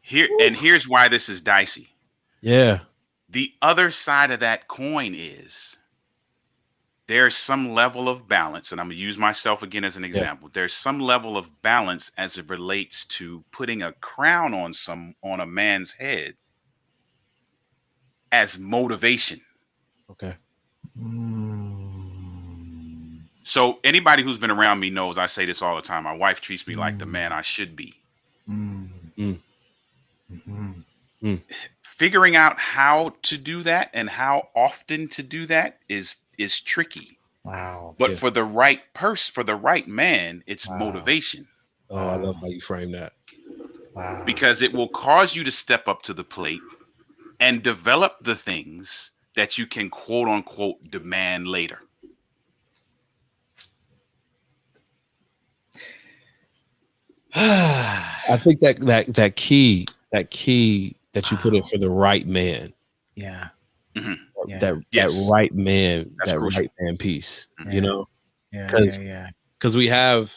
Here's why this is dicey. Yeah. The other side of that coin is there's some level of balance, and I'm going to use myself again as an example. There's some level of balance as it relates to putting a crown on a man's head as motivation. Okay. So anybody who's been around me knows I say this all the time. My wife treats me like the man I should be. Figuring out how to do that and how often to do that is tricky. Wow. But for the right person, for the right man, it's motivation. Oh, I love how you frame that. Wow. Because it will cause you to step up to the plate and develop the things that you can quote unquote demand later. I think that key that you put in for the right man. Yeah. Mm-hmm. That right man, That's that crucial. right man piece. Yeah. You know? Yeah. Because we have,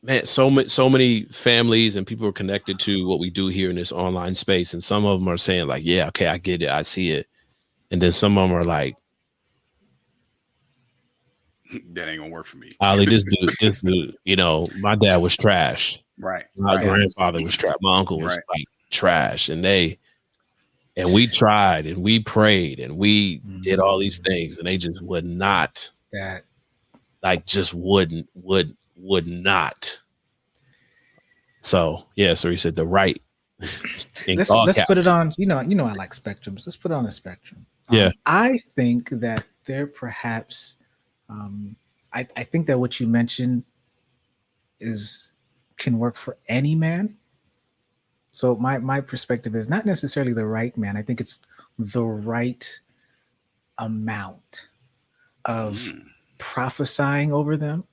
man, so many families and people are connected to what we do here in this online space, and some of them are saying like, "Yeah, okay, I get it, I see it," and then some of them are like, "That ain't gonna work for me." "Ali, this dude, you know, my dad was trash, Right? My grandfather was trash, my uncle was like trash, and we tried and we prayed and we did all these things, and they just would not." Would not. So yeah, so he said the right. Let's put it on. You know, I like spectrums. Let's put it on a spectrum. Yeah, I think that there perhaps, I think that what you mentioned can work for any man. So my perspective is not necessarily the right man. I think it's the right amount of prophesying over them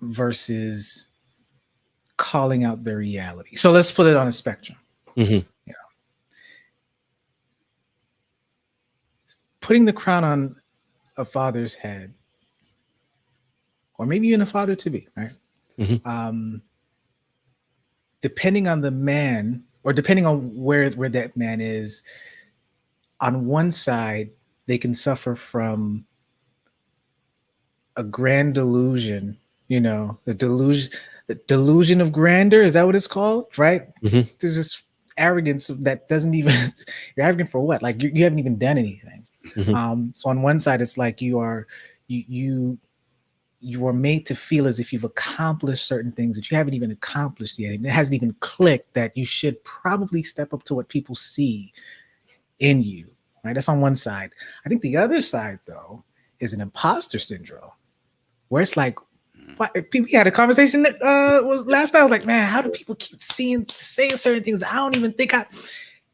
versus calling out their reality. So let's put it on a spectrum. Mm-hmm. You know, putting the crown on a father's head, or maybe even a father to be, right? Mm-hmm. Depending on the man, or depending on where that man is, on one side, they can suffer from a grand delusion, the delusion of grandeur. Is that what it's called? Right? Mm-hmm. There's this arrogance that doesn't even, you're arrogant for what? Like you haven't even done anything. Mm-hmm. So on one side, it's like you are made to feel as if you've accomplished certain things that you haven't even accomplished yet. And it hasn't even clicked that you should probably step up to what people see in you, right? That's on one side. I think the other side, though, is an imposter syndrome, where it's like, we had a conversation that was last night. I was like, man, how do people keep saying certain things that I don't even think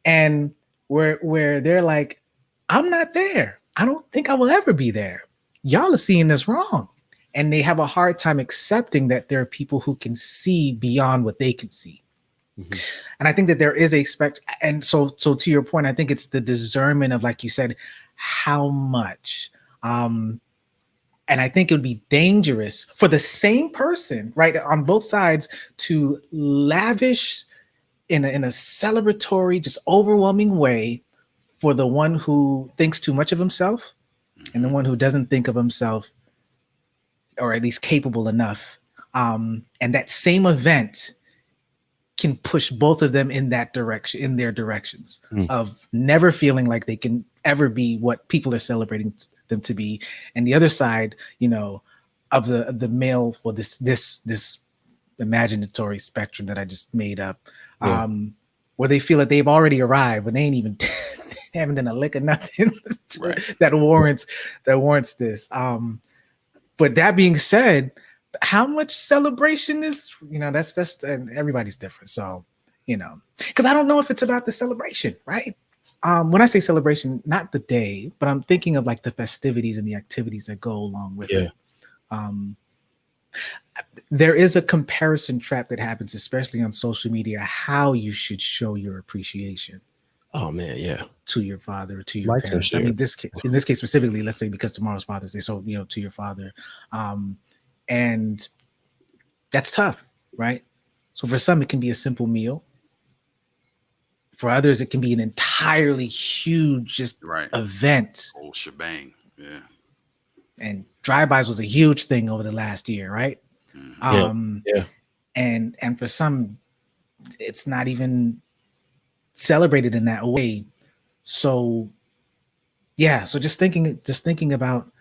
and where they're like, I'm not there. I don't think I will ever be there. Y'all are seeing this wrong. And they have a hard time accepting that there are people who can see beyond what they can see. Mm-hmm. And I think that there is a spectrum. And so to your point, I think it's the discernment of, like you said, how much. And I think it would be dangerous for the same person, right, on both sides, to lavish in a celebratory, just overwhelming way for the one who thinks too much of himself and the one who doesn't think of himself, or at least capable enough. And that same event can push both of them in that direction, in their directions of never feeling like they can ever be what people are celebrating them to be. And the other side, of the male, well, this imaginatory spectrum that I just made up, where they feel that they've already arrived when they ain't even they haven't done a lick of nothing that warrants this. But that being said, how much celebration is, that's and everybody's different. So, because I don't know if it's about the celebration, right? When I say celebration, not the day, but I'm thinking of like the festivities and the activities that go along with Yeah. it. Um, there is a comparison trap that happens, especially on social media, how you should show your appreciation Oh man, yeah. to your father, to your Likes and parents. I share. mean, in this case specifically, let's say because tomorrow's Father's Day, so to your father, um, and that's tough, right? So for some, it can be a simple meal. For others, it can be an entirely huge just Right. event. Whole shebang. Yeah. And drive-bys was a huge thing over the last year, right? Mhm. Yeah. And for some, it's not even celebrated in that way. So yeah, so just thinking about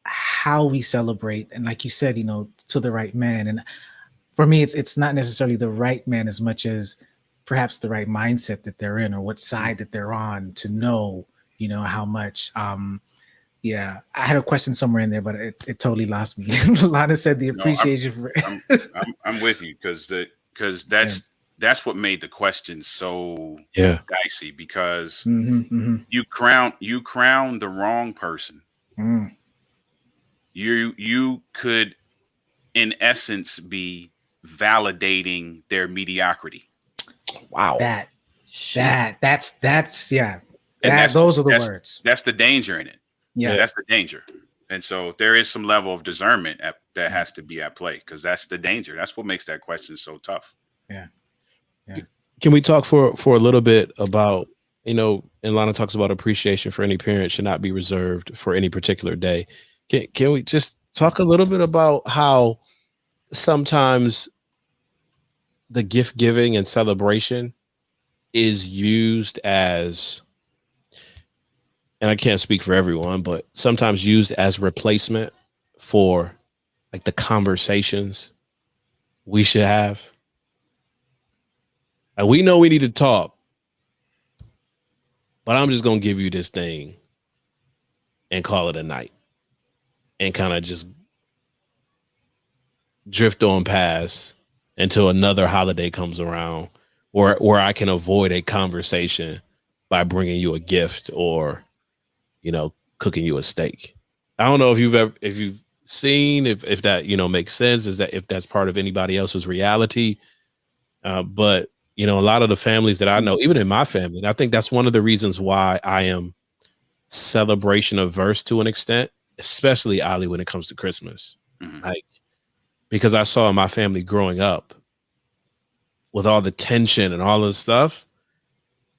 how we celebrate, and like you said, to the right man. And for me, it's not necessarily the right man as much as perhaps the right mindset that they're in or what side that they're on to know, how much. Yeah, I had a question somewhere in there, but it totally lost me. Lana said the No, appreciation for I'm with you because that's what made the question so Yeah. dicey because Mhm. you crown the wrong person. Mm. You could in essence be validating their mediocrity. Wow. That's yeah. And Those are the words. That's the danger in it. Yeah. That's the danger. And so there is some level of discernment that has to be at play because that's the danger. That's what makes that question so tough. Yeah. Can we talk for a little bit about, and Lana talks about appreciation for any parent should not be reserved for any particular day. Can we just talk a little bit about how sometimes the gift giving and celebration is used as, and I can't speak for everyone, but sometimes used as replacement for like the conversations we should have. And we know we need to talk, but I'm just going to give you this thing and call it a night and kind of just drift on past until another holiday comes around where I can avoid a conversation by bringing you a gift or, cooking you a steak. I don't know if you've seen, if that, makes sense, is that if that's part of anybody else's reality. But, a lot of the families that I know, even in my family, and I think that's one of the reasons why I am celebration averse to an extent, especially Ali when it comes to Christmas. Mhm. Like, because I saw in my family growing up with all the tension and all this stuff,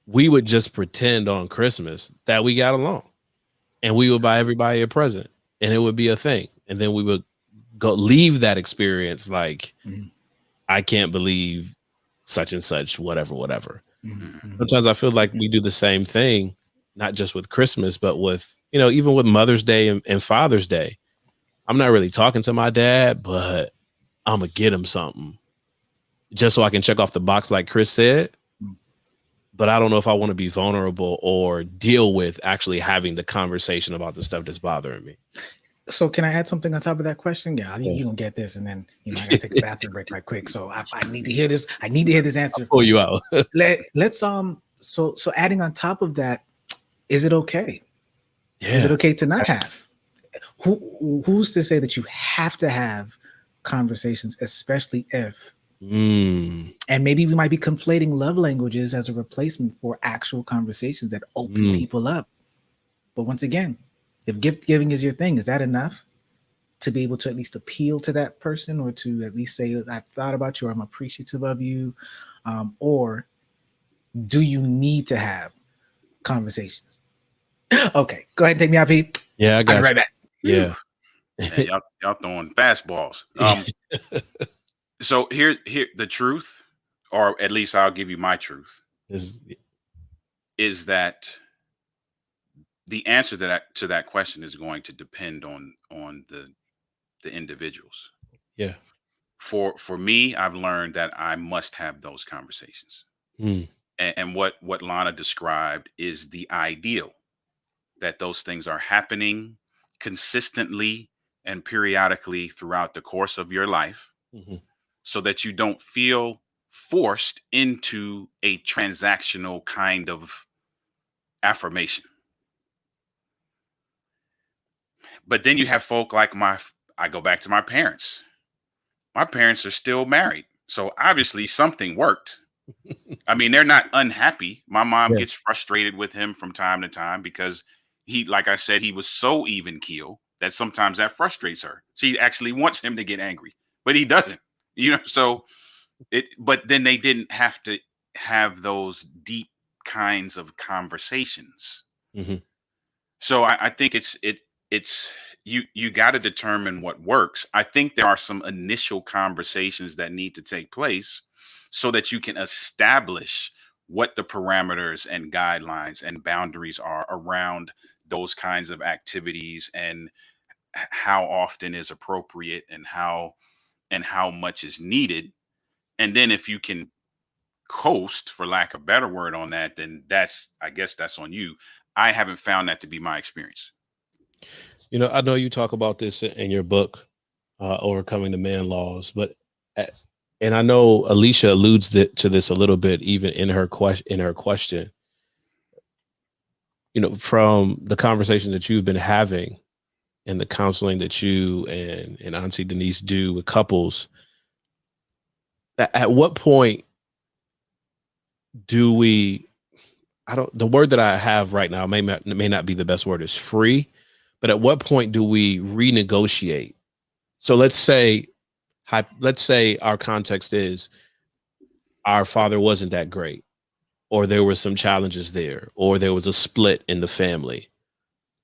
we would just pretend on Christmas that we got along and we would buy everybody a present and it would be a thing. And then we would go leave that experience like, I can't believe such and such, whatever. Sometimes I feel like we do the same thing, not just with Christmas, but with, even with Mother's Day and Father's Day. I'm not really talking to my dad, but I'm going to get him something just so I can check off the box, like Chris said. But I don't know if I want to be vulnerable or deal with actually having the conversation about the stuff that's bothering me. So can I add something on top of that question? Yeah, you're gonna get this, and then I gotta take a bathroom break right quick. So I need to hear this. I need to hear this answer. I'll pull you out. Let's so adding on top of that, is it okay? Yeah. Is it okay to not have? Who's to say that you have to have conversations, especially if and maybe we might be conflating love languages as a replacement for actual conversations that open people up. But once again, if gift giving is your thing, is that enough to be able to at least appeal to that person or to at least say, I've thought about you, or I'm appreciative of you? Or do you need to have conversations? Okay, go ahead and take me out, Pete. Yeah, I got I'll be right back. Yeah. Man, y'all throwing fastballs. So here the truth, or at least I'll give you my truth, is that the answer to that question is going to depend on the individuals. Yeah. For me, I've learned that I must have those conversations. And what Lana described is the ideal, that those things are happening consistently and periodically throughout the course of your life, so that you don't feel forced into a transactional kind of affirmation. But then you have folk like I go back to my parents. My parents are still married. So obviously something worked. I mean, they're not unhappy. My mom Yeah. gets frustrated with him from time to time because he, like I said, he was so even keel that sometimes that frustrates her. She actually wants him to get angry, but he doesn't, so but then they didn't have to have those deep kinds of conversations. Mm-hmm. So I think it's you got to determine what works. I think there are some initial conversations that need to take place so that you can establish what the parameters and guidelines and boundaries are around those kinds of activities, and how often is appropriate, and how much is needed. And then if you can coast, for lack of a better word, on that, then I guess that's on you. I haven't found that to be my experience. I know you talk about this in your book, Overcoming the Man Laws, but and I know Alicia alludes to this a little bit, even in her question. From the conversations that you've been having and the counseling that you and Auntie Denise do with couples, at what point do we? The word that I have right now may not be the best word, is free, but at what point do we renegotiate? So let's say our context is our father wasn't that great, or there were some challenges there, or there was a split in the family.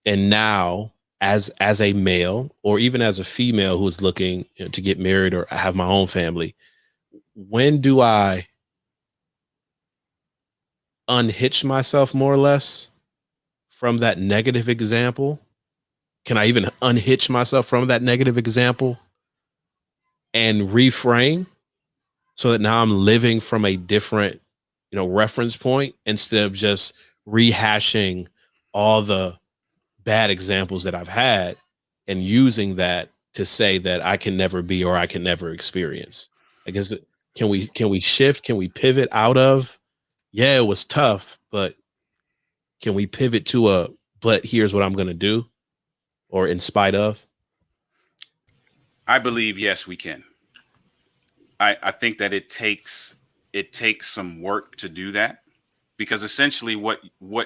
And now as a male, or even as a female who is looking to get married or have my own family, when do I unhitch myself more or less from that negative example? Can I even unhitch myself from that negative example and reframe so that now I'm living from a different, reference point, instead of just rehashing all the bad examples that I've had and using that to say that I can never be, or I can never experience? I guess, can we shift? Can we pivot out of, yeah, it was tough, but can we pivot to but here's what I'm going to do, or in spite of? I believe, yes, we can. I think that it takes some work to do that, because essentially what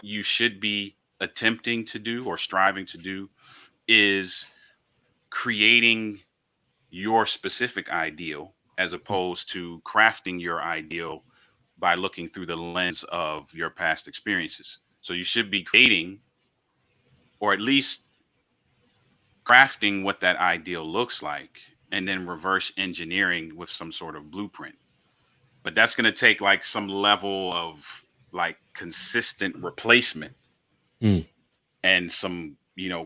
you should be attempting to do or striving to do is creating your specific ideal, as opposed to crafting your ideal by looking through the lens of your past experiences. So you should be creating, or at least crafting, what that ideal looks like, and then reverse engineering with some sort of blueprint. But that's going to take like some level of like consistent replacement Mm. and some,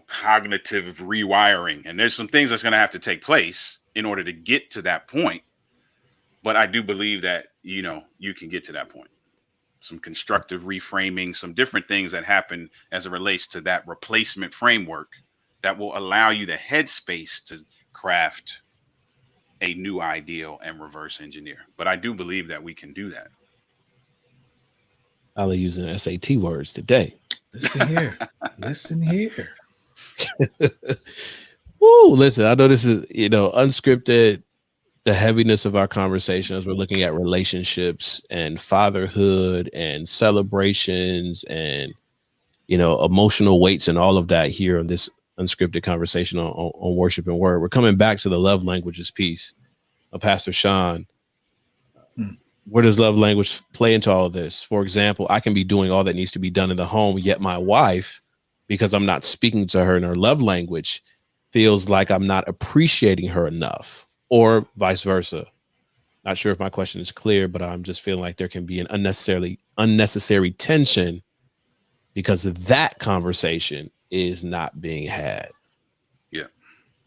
cognitive rewiring. And there's some things that's going to have to take place in order to get to that point. But I do believe that, you can get to that point. Some constructive reframing, some different things that happen as it relates to that replacement framework that will allow you the headspace to craft a new ideal and reverse engineer. But I do believe that we can do that. I'll using SAT words today. Listen here. Listen here. Woo, listen, I know this is, unscripted, the heaviness of our conversation as we're looking at relationships and fatherhood and celebrations and, emotional weights and all of that here on this unscripted conversation on Worship and Word. We're coming back to the love languages piece of Pastor Sean. Where does love language play into all of this? For example, I can be doing all that needs to be done in the home, yet my wife, because I'm not speaking to her in her love language, feels like I'm not appreciating her enough, or vice versa. Not sure if my question is clear, but I'm just feeling like there can be an unnecessary tension because that conversation is not being had.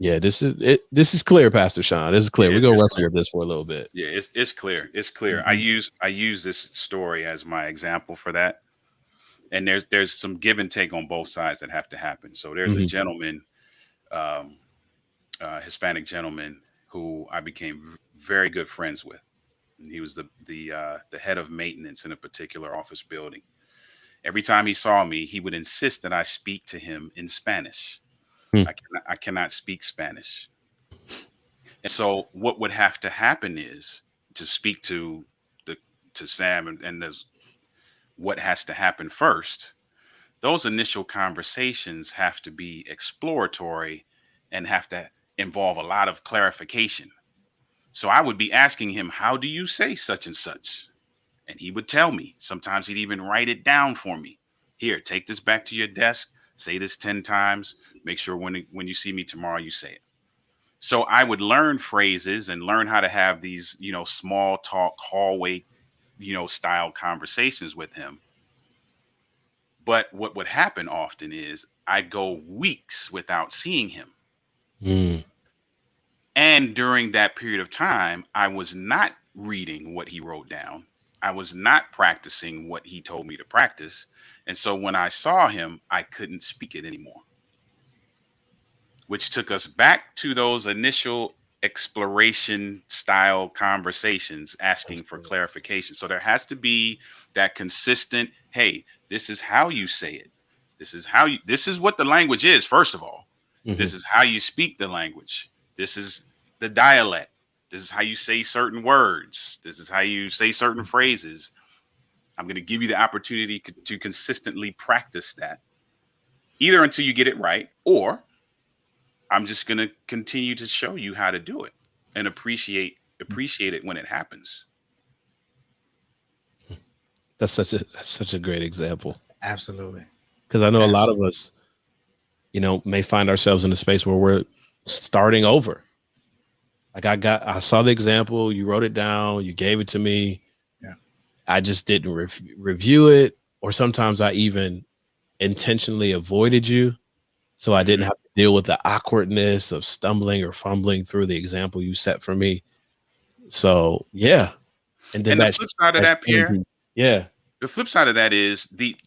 Yeah, this is it. This is clear, Pastor Sean. This is clear. Yeah, We're gonna wrestle with this for a little bit. Yeah, it's clear. It's clear. Mm-hmm. I use this story as my example for that. And there's some give and take on both sides that have to happen. So there's a gentleman, Hispanic gentleman, who I became very good friends with. And he was the head of maintenance in a particular office building. every time he saw me, he would insist that I speak to him in Spanish. Hmm. I cannot speak Spanish. And so what would have to happen is to speak to Sam and there's what has to happen first. Those initial conversations have to be exploratory and have to involve a lot of clarification. So I would be asking him, how do you say such and such? And he would tell me. Sometimes he'd even write it down for me. Here, take this back to your desk. Say this 10 times. Make sure when you see me tomorrow, you say it. So I would learn phrases and learn how to have these, small talk, hallway, style conversations with him. But what would happen often is I'd go weeks without seeing him. Mm. And during that period of time, I was not reading what he wrote down. I was not practicing what he told me to practice. And so when I saw him, I couldn't speak it anymore. Which took us back to those initial exploration style conversations asking for clarification. So there has to be that consistent, hey, this is how you say it. This is what the language is, first of all. Mm-hmm. This is how you speak the language. This is the dialect. This is how you say certain words. This is how you say certain phrases. I'm going to give you the opportunity to consistently practice that, either until you get it right, or I'm just going to continue to show you how to do it and appreciate it when it happens. That's such a great example. Absolutely. Because I know a lot of us, may find ourselves in a space where we're starting over. Like I saw the example, you wrote it down, you gave it to me. Yeah. I just didn't review it. Or sometimes I even intentionally avoided you. So I didn't have to deal with the awkwardness of stumbling or fumbling through the example you set for me. So, yeah. And then the flip side of that, Pierre, yeah. The flip side of that is the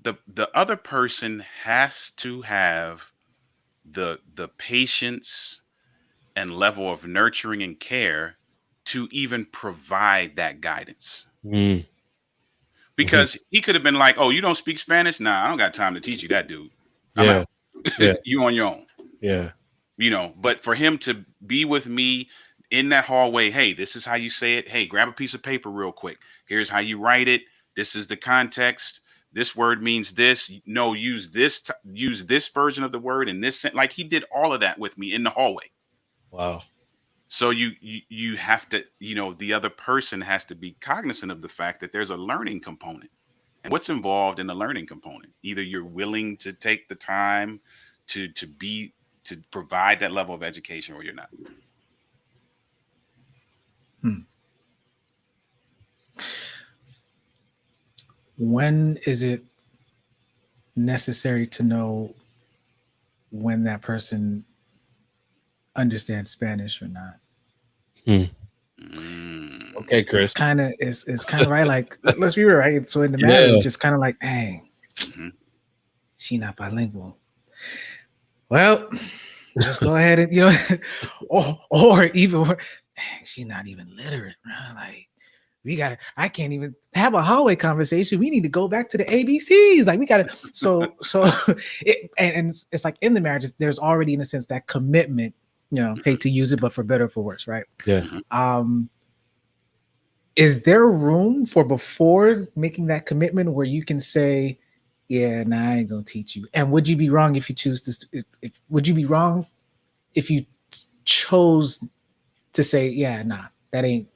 other person has to have the patience and level of nurturing and care to even provide that guidance. Mm. Because he could have been like, oh, you don't speak Spanish? Nah, I don't got time to teach you that, dude. I'm out. Yeah. You on your own. Yeah. But for him to be with me in that hallway, hey, this is how you say it. Hey, grab a piece of paper real quick. Here's how you write it. This is the context. This word means this. No, use this version of the word in this. Like he did all of that with me in the hallway. Wow. So you have to, the other person has to be cognizant of the fact that there's a learning component. And what's involved in the learning component? Either you're willing to take the time to provide that level of education, or you're not. When is it necessary to know when that person understands Spanish or not? Okay, Chris. It's kind of right. Like, let's be real, right? So in the marriage, just kind of like, dang, she not bilingual. Well, just go ahead and or even, dang, she not even literate, bro. Like, I can't even have a hallway conversation. We need to go back to the ABCs. Like, we gotta. So it's like in the marriage, there's already in a sense that commitment. Hate to use it, but for better or for worse, right? Yeah. Is there room for before making that commitment where you can say, yeah, nah, I ain't gonna teach you? And would you be wrong if you choose to? Would you be wrong if you chose to say, yeah, nah, that ain't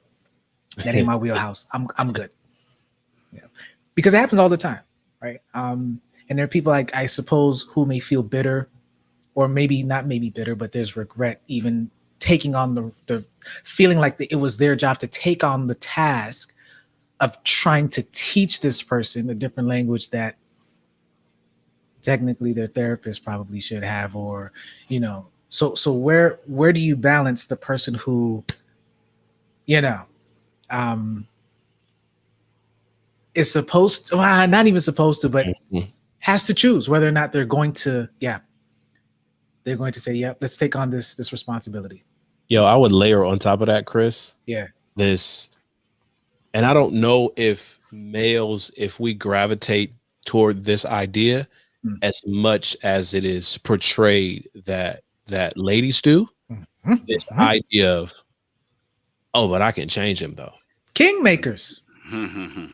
my wheelhouse. I'm good. Yeah, because it happens all the time, right? And there are people like, I suppose, who may feel bitter, or maybe not bitter, but there's regret even taking on the feeling like it was their job to take on the task of trying to teach this person a different language that technically their therapist probably should have, or so where do you balance the person who is supposed to, not even supposed to, but has to choose whether or not they're going to say, yep, let's take on this responsibility. Yo, I would layer on top of that, Chris. Yeah. And I don't know if males, if we gravitate toward this idea Mm. as much as it is portrayed that ladies do. Mhm. This Mhm. idea of, oh, but I can change him though. Kingmakers.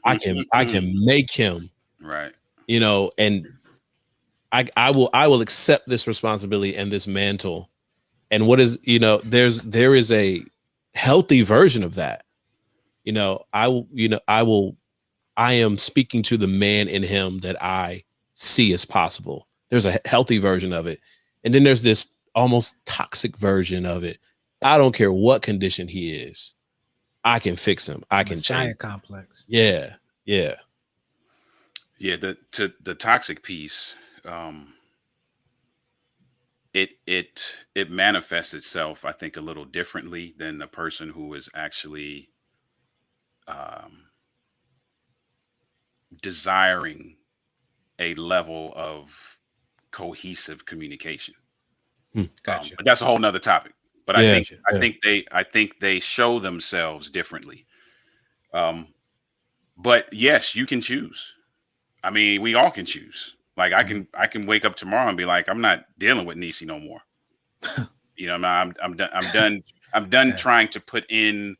I can make him, Right. you know, and I will accept this responsibility and this mantle. And what is, you know, there is a healthy version of that. You know, I am speaking to the man in him that I see as possible. There's a healthy version of it. And then there's this almost toxic version of it. I don't care what condition he is. I can fix him. I can Messiah change. complex. Yeah. Yeah. Yeah, the toxic piece, it manifests itself, I think, a little differently than the person who is actually desiring a level of cohesive communication. Gotcha. But that's a whole nother topic. But Yeah, I think they show themselves differently. But yes, you can choose. I mean, we all can choose. Like I can wake up tomorrow and be like, I'm not dealing with Nisi no more. You know, I'm done. I'm done Yeah. trying to put in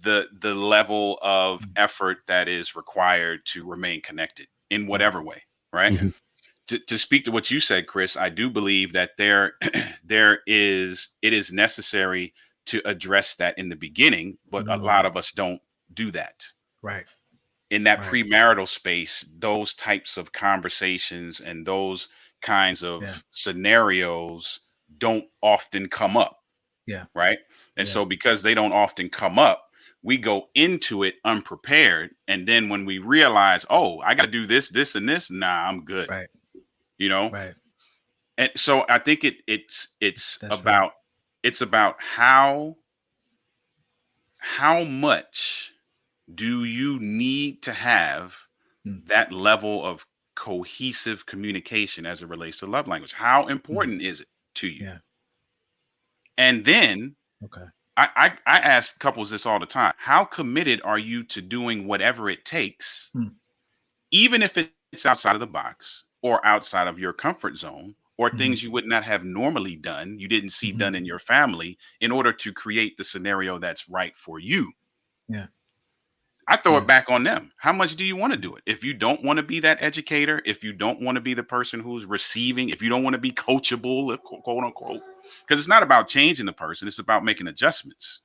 the level of effort that is required to remain connected in whatever way, right? Mhm. To speak to what you said, Chris, I do believe that it is necessary to address that in the beginning, but a lot of us don't do that. Right. In that Right. premarital space, those types of conversations and those kinds of Yeah. scenarios don't often come up. Yeah. Right. And Yeah. so because they don't often come up, we go into it unprepared. And then when we realize, oh, I got to do this, this, and this, nah, I'm good. Right. You know? Right. And so I think it's That's about it's about how much do you need to have that level of cohesive communication as it relates to love language? How important is it to you? Yeah. And then Okay. I ask couples this all the time. How committed are you to doing whatever it takes, even if it's outside of the box or outside of your comfort zone or things you would not have normally done, you didn't see done in your family, in order to create the scenario that's right for you? Yeah. I throw it back on them. How much do you want to do it? If you don't want to be that educator, if you don't want to be the person who's receiving, if you don't want to be coachable, quote unquote, because it's not about changing the person, it's about making adjustments.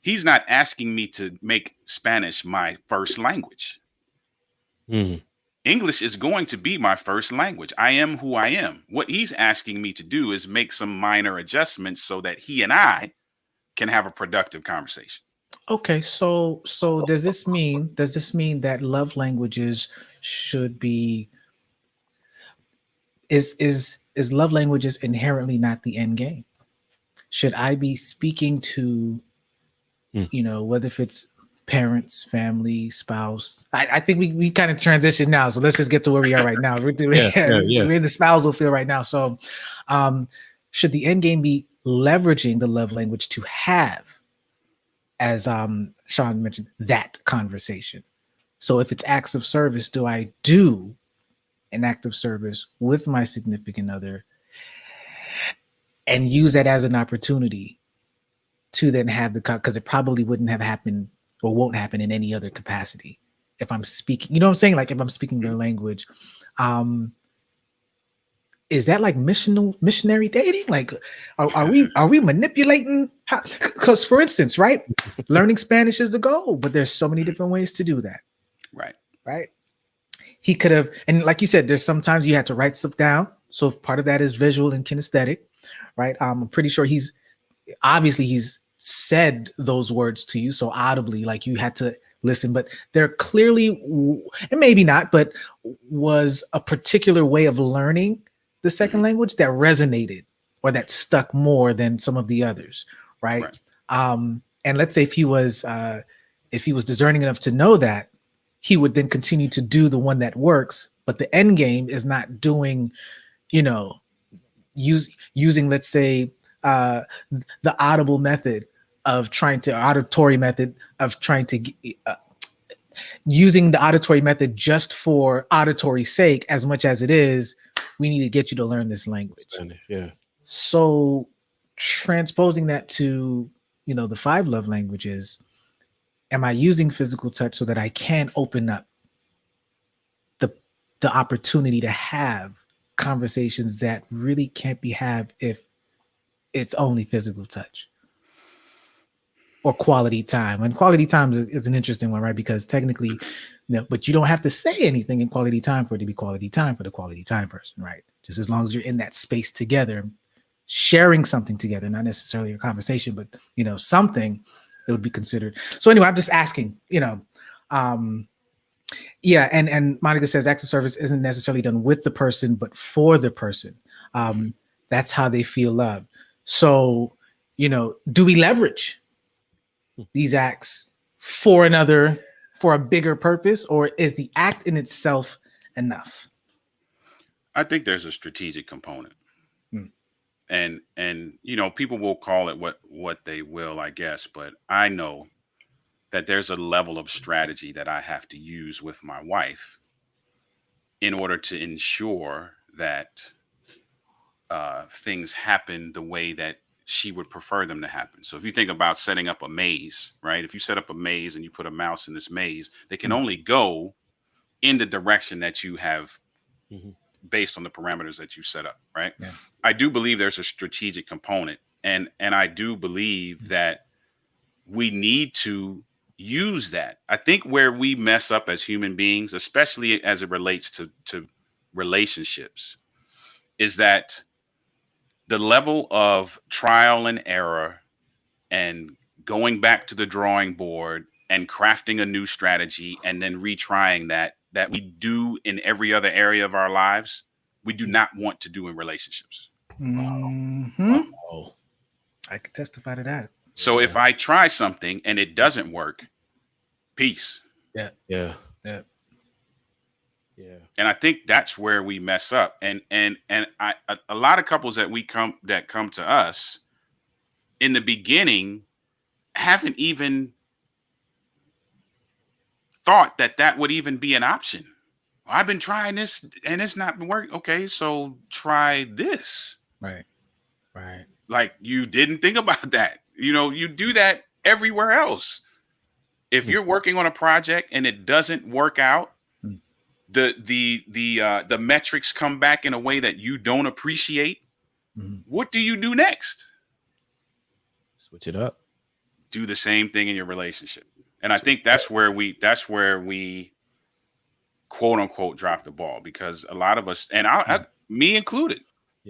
He's not asking me to make Spanish my first language. English is going to be my first language. I am who I am. What he's asking me to do is make some minor adjustments so that he and I can have a productive conversation. Okay, so does this mean that love languages should be is love languages inherently not the end game? Should I be speaking to, you know, whether if it's parents, family, spouse? I think we kind of transition now, so let's just get to where we are right now. We're in the spousal field right now. So should the end game be leveraging the love language to have, as Sean mentioned, that conversation? So if it's acts of service, do I do an act of service with my significant other and use that as an opportunity to then have because it probably wouldn't have happened or won't happen in any other capacity if I'm speaking, you know what I'm saying? Like if I'm speaking their language, is that like missionary dating? Like, are we manipulating? Because for instance, right, learning Spanish is the goal, but there's so many different ways to do that. Right. He could have, and like you said, there's sometimes you have to write stuff down. So part of that is visual and kinesthetic, right? I'm pretty sure he's said those words to you, so audibly, like you had to listen, but there clearly, and maybe not, but was a particular way of learning the second language that resonated or that stuck more than some of the others, right? And let's say if he was discerning enough to know that, he would then continue to do the one that works, but the end game is not doing, you know, using, let's say, the audible method of trying to auditory method of trying to using the auditory method just for auditory sake as much as it is, we need to get you to learn this language. Yeah. So transposing that to, the 5 love languages, am I using physical touch so that I can open up the opportunity to have conversations that really can't be had if it's only physical touch or quality time? And quality time is an interesting one, right? Because technically, but you don't have to say anything in quality time for it to be quality time for the quality time person, right? Just as long as you're in that space together, sharing something together, not necessarily a conversation, but something, it would be considered. So anyway, I'm just asking, yeah, and Monica says acts of service isn't necessarily done with the person, but for the person. That's how they feel loved. So, do we leverage these acts for another, for a bigger purpose, or is the act in itself enough? I think there's a strategic component. And people will call it what they will, I guess, but I know that there's a level of strategy that I have to use with my wife in order to ensure that things happen the way that she would prefer them to happen. So if you think about setting up a maze, right? If you set up a maze and you put a mouse in this maze, they can only go in the direction that you have based on the parameters that you set up, right? Yeah. I do believe there's a strategic component, and I do believe that we need to use that. I think where we mess up as human beings, especially as it relates to relationships, is that the level of trial and error and going back to the drawing board and crafting a new strategy and then retrying that we do in every other area of our lives, we do not want to do in relationships. Wow. I could testify to that. So if I try something and it doesn't work, peace. Yeah. And I think that's where we mess up. And a lot of couples that come to us in the beginning haven't even thought that would even be an option. I've been trying this and it's not been working. Okay, so try this. Right. Like, you didn't think about that. You do that everywhere else. If you're working on a project and it doesn't work out, the metrics come back in a way that you don't appreciate. What do you do next? Switch it up. Do the same thing in your relationship. And I think that's where we quote unquote drop the ball, because a lot of us, and me included,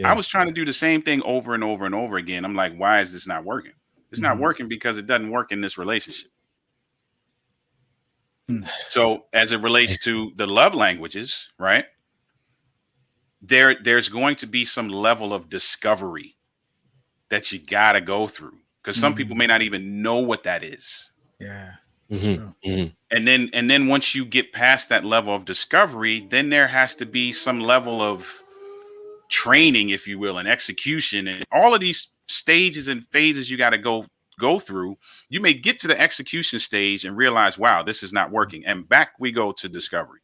I was trying to do the same thing over and over and over again. I'm like, why is this not working? It's not working because it doesn't work in this relationship. So as it relates to the love languages, right? There's going to be some level of discovery that you got to go through, because some people may not even know what that is. Yeah. And then once you get past that level of discovery, then there has to be some level of training, if you will, and execution, and all of these stages and phases you got to go through. You may get to the execution stage and realize, wow, this is not working. And back we go to discovery.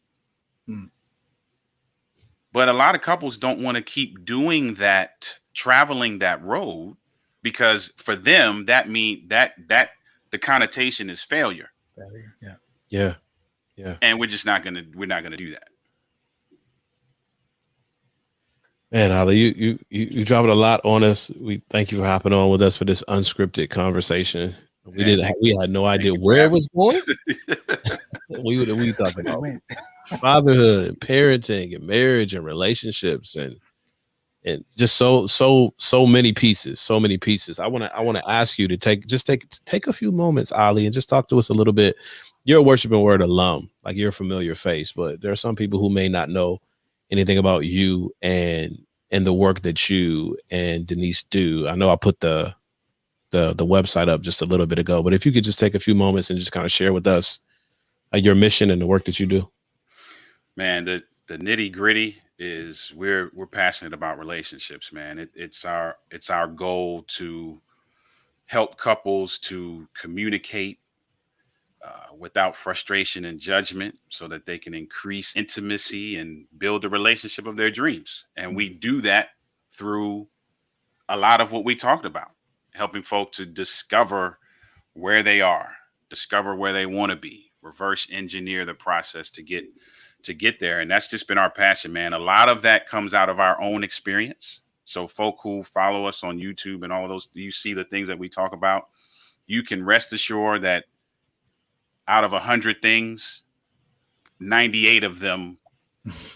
But a lot of couples don't want to keep doing that, traveling that road, because for them, that means that the connotation is failure. Yeah. And we're not going to do that. Man, Ali, you dropped a lot on us. We thank you for hopping on with us for this unscripted conversation. We had no idea where it was going. we talking about fatherhood and parenting and marriage and relationships and just so many pieces. I want to ask you to take a few moments, Ali, and just talk to us a little bit. You're a Worship and Word alum, like you're a familiar face, but there are some people who may not know anything about you and the work that you and Denise do. I know I put the website up just a little bit ago, but if you could just take a few moments and just kind of share with us your mission and the work that you do. Man, the nitty gritty is we're passionate about relationships, man. It's our goal to help couples to communicate without frustration and judgment, so that they can increase intimacy and build the relationship of their dreams. And we do that through a lot of what we talked about, helping folk to discover where they are, discover where they want to be, reverse engineer the process to get there. And that's just been our passion, man. A lot of that comes out of our own experience. So folk who follow us on YouTube and all of those, you see the things that we talk about, you can rest assured that out of 100 things, 98 of them,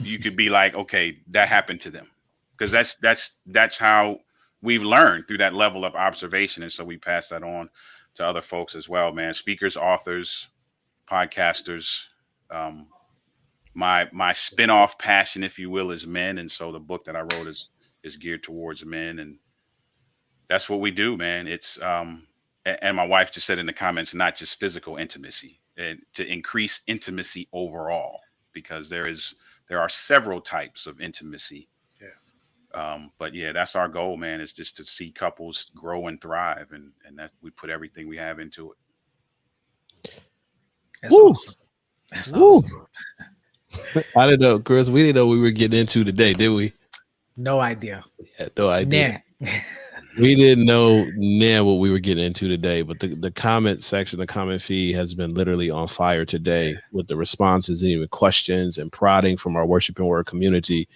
you could be like, okay, that happened to them. Because that's how we've learned, through that level of observation. And so we pass that on to other folks as well, man. Speakers, authors, podcasters. My spin-off passion, if you will, is men. And so the book that I wrote is geared towards men. And that's what we do, man. It's and my wife just said in the comments, not just physical intimacy, and to increase intimacy overall, because there are several types of intimacy. But yeah, that's our goal, man, is just to see couples grow and thrive, and that we put everything we have into it. That's awesome. That's awesome. I didn't know, Chris. We didn't know we were getting into today, did we? No idea. Yeah, no idea. Nah. We didn't know what we were getting into today, but the comment section, the comment feed has been literally on fire today with the responses and even questions and prodding from our Worship and Word community.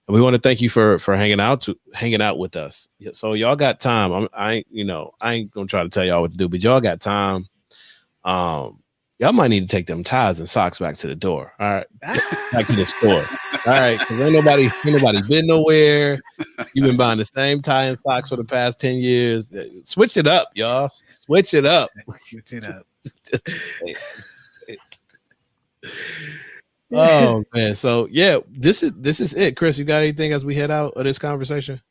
And we want to thank you for hanging out with us. So y'all got time. I ain't gonna try to tell y'all what to do, but y'all got time. Y'all might need to take them ties and socks back to the door. All right, back to the store. All right, because ain't nobody been nowhere. You've been buying the same tie and socks for the past 10 years. Switch it up, y'all. Switch it up. Switch it up. Oh man, so yeah, this is it. Chris, you got anything as we head out of this conversation?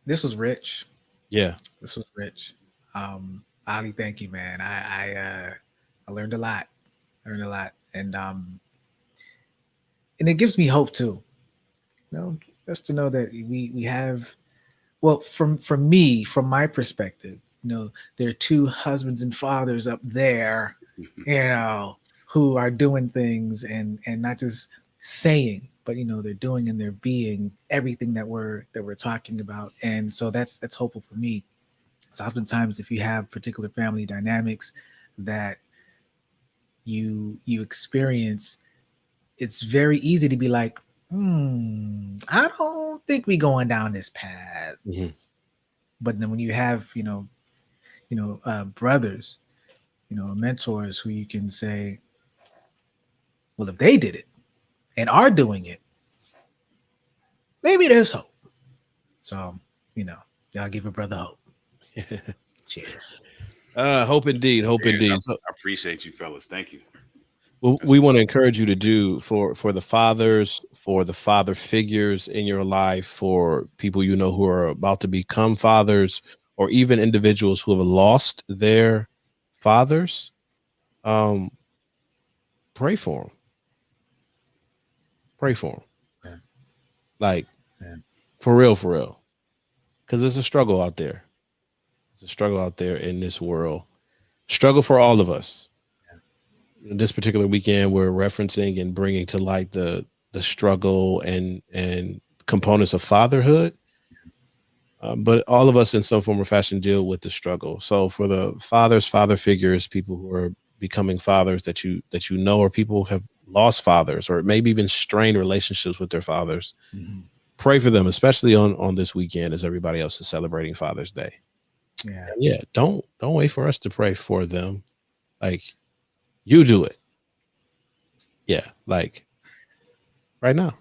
This was rich. Yeah, this was rich. Ali, thank you, man. I learned a lot. And it gives me hope too. Just to know that we have, well, from me, from my perspective, there are two husbands and fathers up there, who are doing things and not just saying, but they're doing and they're being everything that we're talking about. And so that's hopeful for me. So oftentimes, if you have particular family dynamics that you experience, it's very easy to be like, I don't think we're going down this path. Mm-hmm. But then when you have brothers, mentors who you can say, well, if they did it and are doing it, maybe there's hope. So, y'all give a brother hope. Cheers. Hope indeed. Hope indeed. I appreciate you, fellas. Thank you. Well, we want to encourage you to do for the fathers, for the father figures in your life, for people who are about to become fathers, or even individuals who have lost their fathers. Pray for them. Pray for them. Yeah. For real. Because there's a struggle out there. There's a struggle out there in this world. Struggle for all of us. Yeah. This particular weekend, we're referencing and bringing to light the struggle and components of fatherhood. But all of us in some form or fashion deal with the struggle. So for the father figures, people who are becoming fathers that you know, or people who have lost fathers, or maybe even strained relationships with their fathers, pray for them, especially on this weekend as everybody else is celebrating Father's Day. Yeah. Don't wait for us to pray for them. You do it. Yeah. Right now.